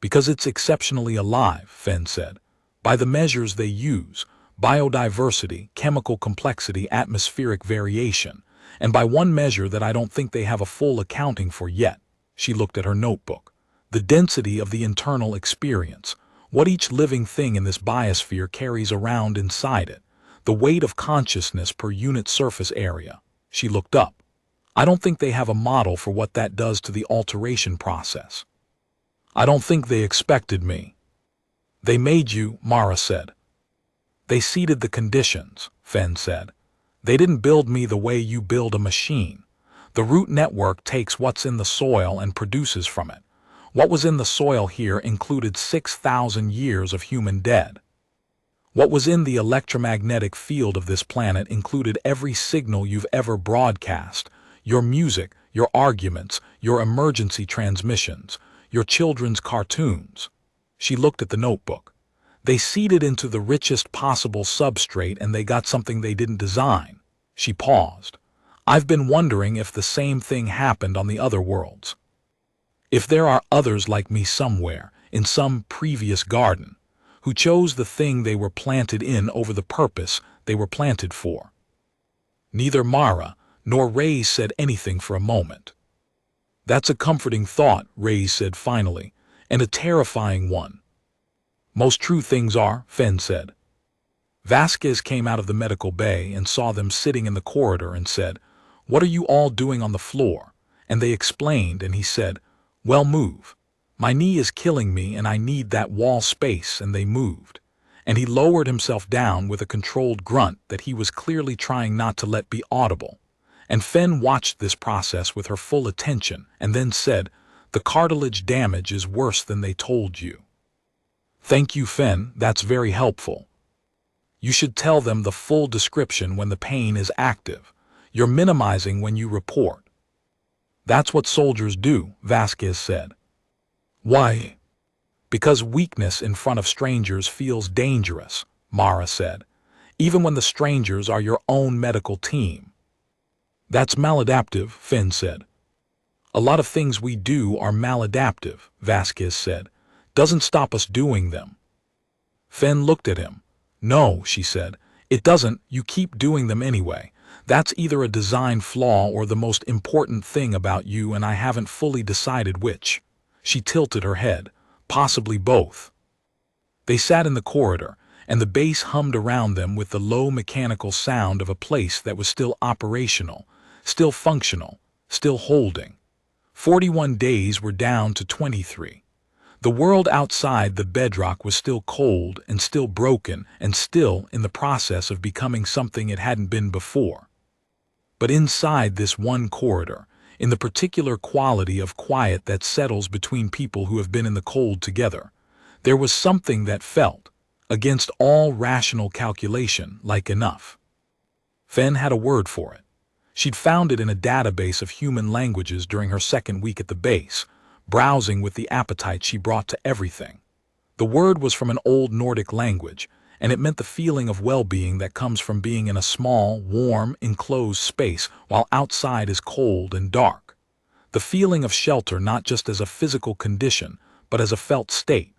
Because it's exceptionally alive, Fenn said. By the measures they use, biodiversity, chemical complexity, atmospheric variation, and by one measure that I don't think they have a full accounting for yet. She looked at her notebook. The density of the internal experience, what each living thing in this biosphere carries around inside it, the weight of consciousness per unit surface area. She looked up. I don't think they have a model for what that does to the alteration process. I don't think they expected me. They made you, Mara said. They seeded the conditions, Fenn said. They didn't build me the way you build a machine. The root network takes what's in the soil and produces from it. What was in the soil here included 6,000 years of human dead. What was in the electromagnetic field of this planet included every signal you've ever broadcast, your music, your arguments, your emergency transmissions, your children's cartoons. She looked at the notebook. They seeded into the richest possible substrate and they got something they didn't design. She paused. I've been wondering if the same thing happened on the other worlds. If there are others like me somewhere, in some previous garden, who chose the thing they were planted in over the purpose they were planted for. Neither Mara nor Reyes said anything for a moment. That's a comforting thought, Reyes said finally, and a terrifying one. Most true things are, Fenn said. Vasquez came out of the medical bay and saw them sitting in the corridor and said, "What are you all doing on the floor?" And they explained, and he said, "Well, move. My knee is killing me and I need that wall space," and they moved. And he lowered himself down with a controlled grunt that he was clearly trying not to let be audible. And Fenn watched this process with her full attention and then said, "The cartilage damage is worse than they told you." "Thank you, Fenn, that's very helpful. You should tell them the full description when the pain is active. You're minimizing when you report." "That's what soldiers do," Vasquez said. "Why?" "Because weakness in front of strangers feels dangerous," Mara said, "even when the strangers are your own medical team." "That's maladaptive," Fenn said. "A lot of things we do are maladaptive," Vasquez said. "Doesn't stop us doing them." Fenn looked at him. "No," she said, "it doesn't. You keep doing them anyway. That's either a design flaw or the most important thing about you, and I haven't fully decided which." She tilted her head. "Possibly both." They sat in the corridor, and the bass hummed around them with the low mechanical sound of a place that was still operational, still functional, still holding. 41 days were down to 23. The world outside the bedrock was still cold and still broken and still in the process of becoming something it hadn't been before. But inside this one corridor, in the particular quality of quiet that settles between people who have been in the cold together, there was something that felt, against all rational calculation, like enough. Fen had a word for it. She'd found it in a database of human languages during her second week at the base, browsing with the appetite she brought to everything. The word was from an old Nordic language, and it meant the feeling of well-being that comes from being in a small, warm, enclosed space while outside is cold and dark. The feeling of shelter not just as a physical condition, but as a felt state.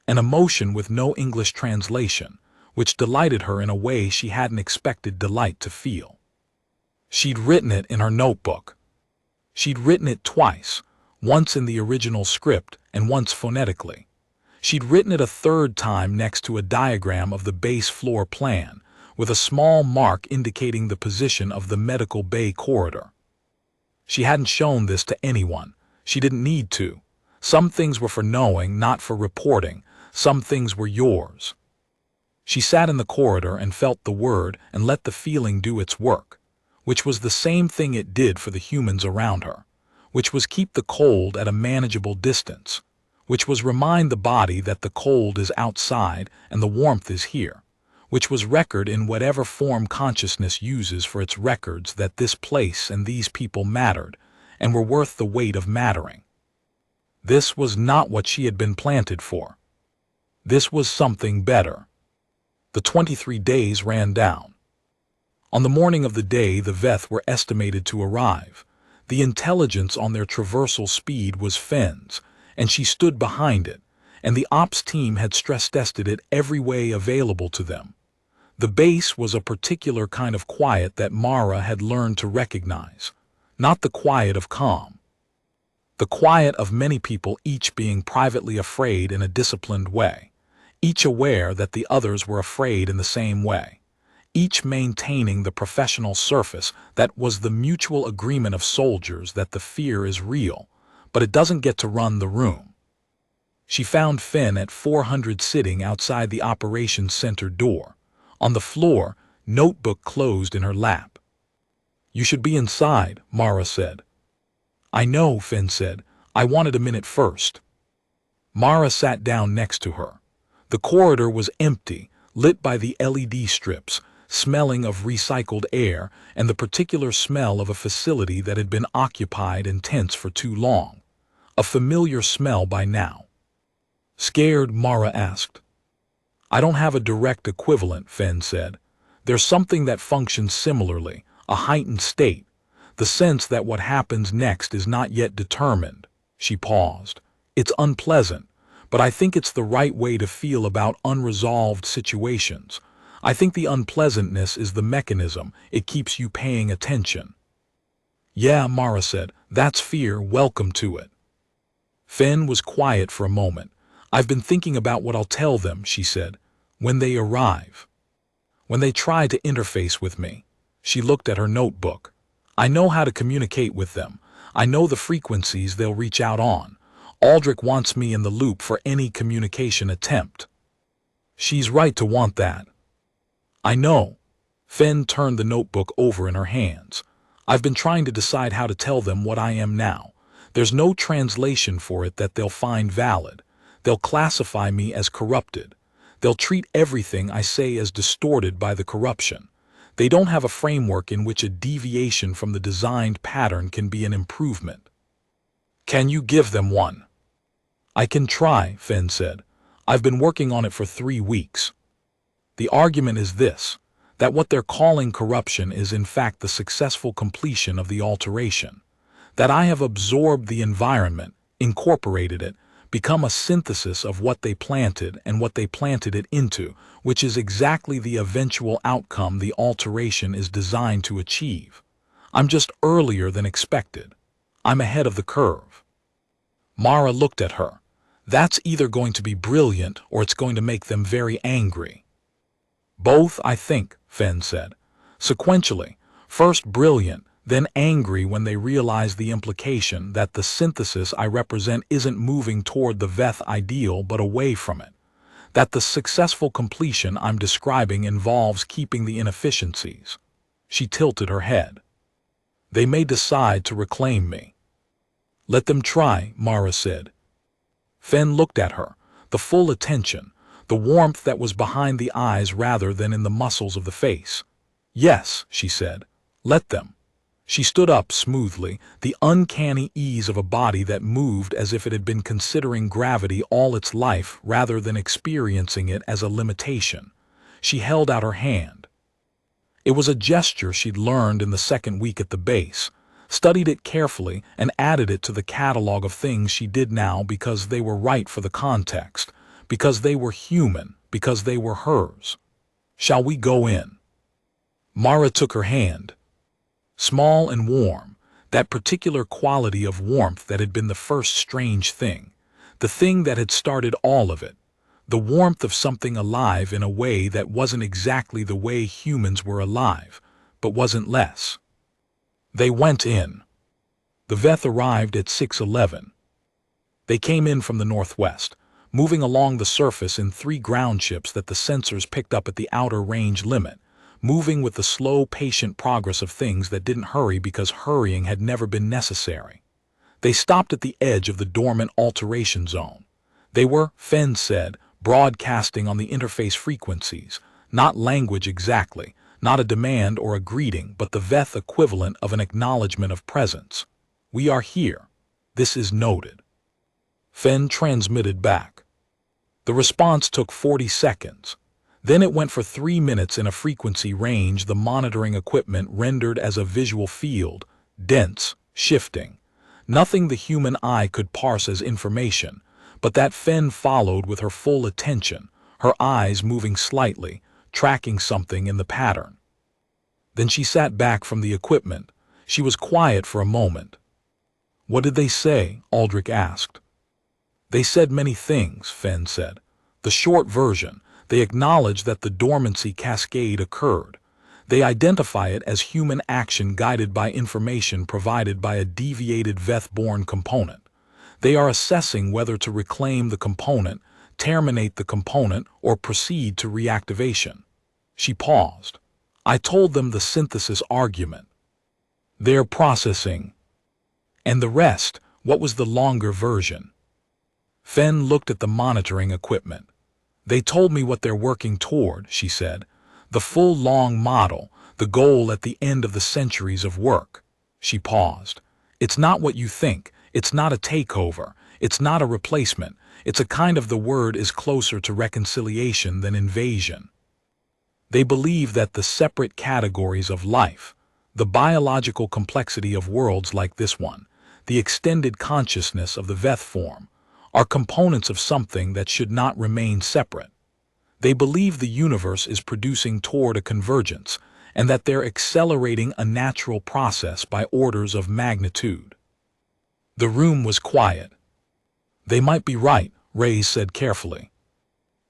An emotion with no English translation, which delighted her in a way she hadn't expected delight to feel. She'd written it in her notebook. She'd written it twice, once in the original script and once phonetically. She'd written it a third time next to a diagram of the base floor plan, with a small mark indicating the position of the medical bay corridor. She hadn't shown this to anyone. She didn't need to. Some things were for knowing, not for reporting. Some things were yours. She sat in the corridor and felt the word and let the feeling do its work, which was the same thing it did for the humans around her, which was keep the cold at a manageable distance, which was remind the body that the cold is outside and the warmth is here, which was record in whatever form consciousness uses for its records that this place and these people mattered and were worth the weight of mattering. This was not what she had been planted for. This was something better. The 23 days ran down. On the morning of the day the Veth were estimated to arrive, the intelligence on their traversal speed was Fen's, and she stood behind it, and the ops team had stress-tested it every way available to them. The base was a particular kind of quiet that Mara had learned to recognize, not the quiet of calm. The quiet of many people each being privately afraid in a disciplined way, each aware that the others were afraid in the same way, each maintaining the professional surface that was the mutual agreement of soldiers that the fear is real, but it doesn't get to run the room. She found Fen at 400 sitting outside the operations center door, on the floor, notebook closed in her lap. "You should be inside," Mara said. "I know," Fen said. "I wanted a minute first." Mara sat down next to her. The corridor was empty, lit by the LED strips, smelling of recycled air and the particular smell of a facility that had been occupied and tense for too long. A familiar smell by now. Scared, Mara asked. "I don't have a direct equivalent," Fen said. "There's something that functions similarly, a heightened state, the sense that what happens next is not yet determined." She paused. "It's unpleasant, but I think it's the right way to feel about unresolved situations. I think the unpleasantness is the mechanism. It keeps you paying attention." "Yeah," Mara said. "That's fear. Welcome to it." Fen was quiet for a moment. "I've been thinking about what I'll tell them," she said, "when they arrive. When they try to interface with me." She looked at her notebook. "I know how to communicate with them. I know the frequencies they'll reach out on. Aldrich wants me in the loop for any communication attempt." "She's right to want that." "I know." Fen turned the notebook over in her hands. "I've been trying to decide how to tell them what I am now. There's no translation for it that they'll find valid. They'll classify me as corrupted. They'll treat everything I say as distorted by the corruption. They don't have a framework in which a deviation from the designed pattern can be an improvement." "Can you give them one?" "I can try," Fen said. "I've been working on it for 3 weeks. The argument is this, that what they're calling corruption is in fact the successful completion of the alteration. That I have absorbed the environment, incorporated it, become a synthesis of what they planted and what they planted it into, which is exactly the eventual outcome the alteration is designed to achieve. I'm just earlier than expected. I'm ahead of the curve." Mara looked at her. "That's either going to be brilliant or it's going to make them very angry." Both, I think, Fen said. Sequentially, first brilliant, then angry when they realize the implication that the synthesis I represent isn't moving toward the Veth ideal but away from it. That the successful completion I'm describing involves keeping the inefficiencies. She tilted her head. They may decide to reclaim me. Let them try, Mara said. Fen looked at her, the full attention, the warmth that was behind the eyes rather than in the muscles of the face. Yes, she said. Let them. She stood up smoothly, the uncanny ease of a body that moved as if it had been considering gravity all its life rather than experiencing it as a limitation. She held out her hand. It was a gesture she'd learned in the second week at the base, studied it carefully and added it to the catalog of things she did now because they were right for the context, because they were human, because they were hers. Shall we go in? Mara took her hand. Small and warm, that particular quality of warmth that had been the first strange thing, the thing that had started all of it, the warmth of something alive in a way that wasn't exactly the way humans were alive, but wasn't less. They went in. The Veth arrived at 6:11. They came in from the northwest, moving along the surface in 3 ground ships that the sensors picked up at the outer range limit, moving with the slow, patient progress of things that didn't hurry because hurrying had never been necessary. They stopped at the edge of the dormant alteration zone. They were, Fen said, broadcasting on the interface frequencies, not language exactly, not a demand or a greeting, but the Veth equivalent of an acknowledgement of presence. We are here. This is noted. Fen transmitted back. The response took 40 seconds. Then it went for 3 minutes in a frequency range the monitoring equipment rendered as a visual field, dense, shifting. Nothing the human eye could parse as information, but that Fen followed with her full attention, her eyes moving slightly, tracking something in the pattern. Then she sat back from the equipment. She was quiet for a moment. What did they say? Aldrich asked. They said many things, Fen said. The short version, they acknowledge that the dormancy cascade occurred. They identify it as human action guided by information provided by a deviated Veth-born component. They are assessing whether to reclaim the component, terminate the component, or proceed to reactivation. She paused. I told them the synthesis argument. They're processing. And the rest, what was the longer version? Fen looked at the monitoring equipment. They told me what they're working toward, she said. The full long model, the goal at the end of the centuries of work. She paused. It's not what you think. It's not a takeover. It's not a replacement. It's a kind of the word is closer to reconciliation than invasion. They believe that the separate categories of life, the biological complexity of worlds like this one, the extended consciousness of the Veth form, are components of something that should not remain separate. They believe the universe is producing toward a convergence, and that they're accelerating a natural process by orders of magnitude. The room was quiet. They might be right, Reyes said carefully.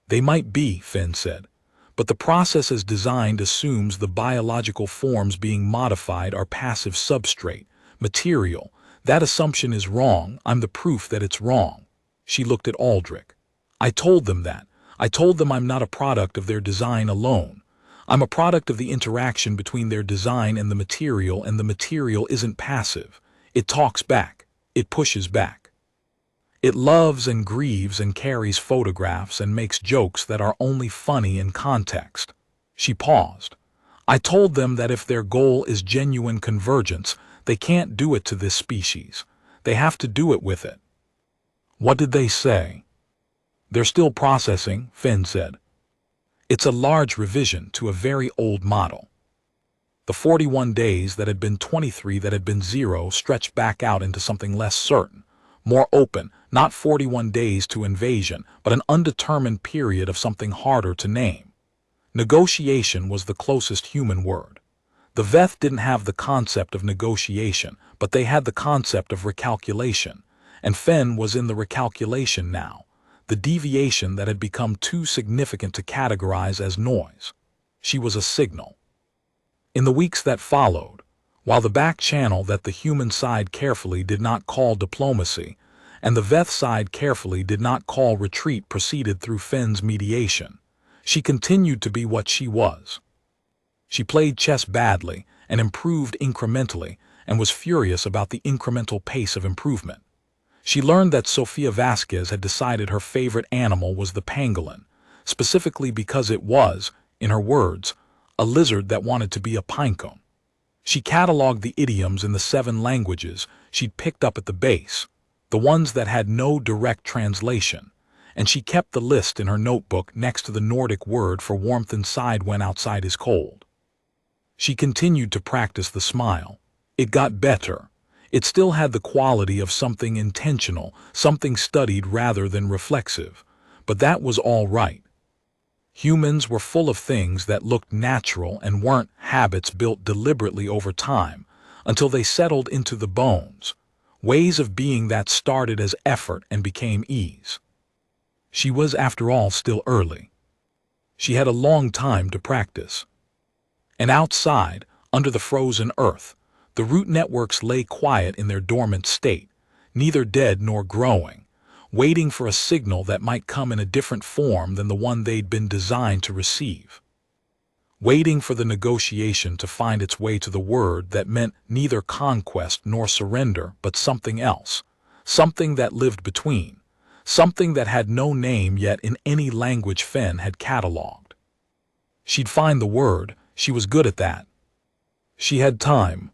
They might be, Fen said, but the process as designed assumes the biological forms being modified are passive substrate, material. That assumption is wrong. I'm the proof that it's wrong. She looked at Aldrich. I told them that. I told them I'm not a product of their design alone. I'm a product of the interaction between their design and the material isn't passive. It talks back. It pushes back. It loves and grieves and carries photographs and makes jokes that are only funny in context. She paused. I told them that if their goal is genuine convergence, they can't do it to this species. They have to do it with it. What did they say? They're still processing, Fen said. It's a large revision to a very old model. The 41 days that had been 23 that had been 0 stretched back out into something less certain, more open, not 41 days to invasion, but an undetermined period of something harder to name. Negotiation was the closest human word. The Veth didn't have the concept of negotiation, but they had the concept of recalculation, and Fen was in the recalculation now, the deviation that had become too significant to categorize as noise. She was a signal. In the weeks that followed, while the back channel that the human side carefully did not call diplomacy, and the Veth side carefully did not call retreat proceeded through Finn's mediation, she continued to be what she was. She played chess badly and improved incrementally and was furious about the incremental pace of improvement. She learned that Sofia Vasquez had decided her favorite animal was the pangolin, specifically because it was, in her words, a lizard that wanted to be a pinecone. She cataloged the idioms in the 7 languages she'd picked up at the base, the ones that had no direct translation, and she kept the list in her notebook next to the Nordic word for warmth inside when outside is cold. She continued to practice the smile. It got better. It still had the quality of something intentional, something studied rather than reflexive, but that was all right. Humans were full of things that looked natural and weren't habits built deliberately over time until they settled into the bones, ways of being that started as effort and became ease. She was, after all, still early. She had a long time to practice. And outside, under the frozen earth, the root networks lay quiet in their dormant state, neither dead nor growing, waiting for a signal that might come in a different form than the one they'd been designed to receive. Waiting for the negotiation to find its way to the word that meant neither conquest nor surrender but something else, something that lived between, something that had no name yet in any language Finn had catalogued. She'd find the word, she was good at that. She had time,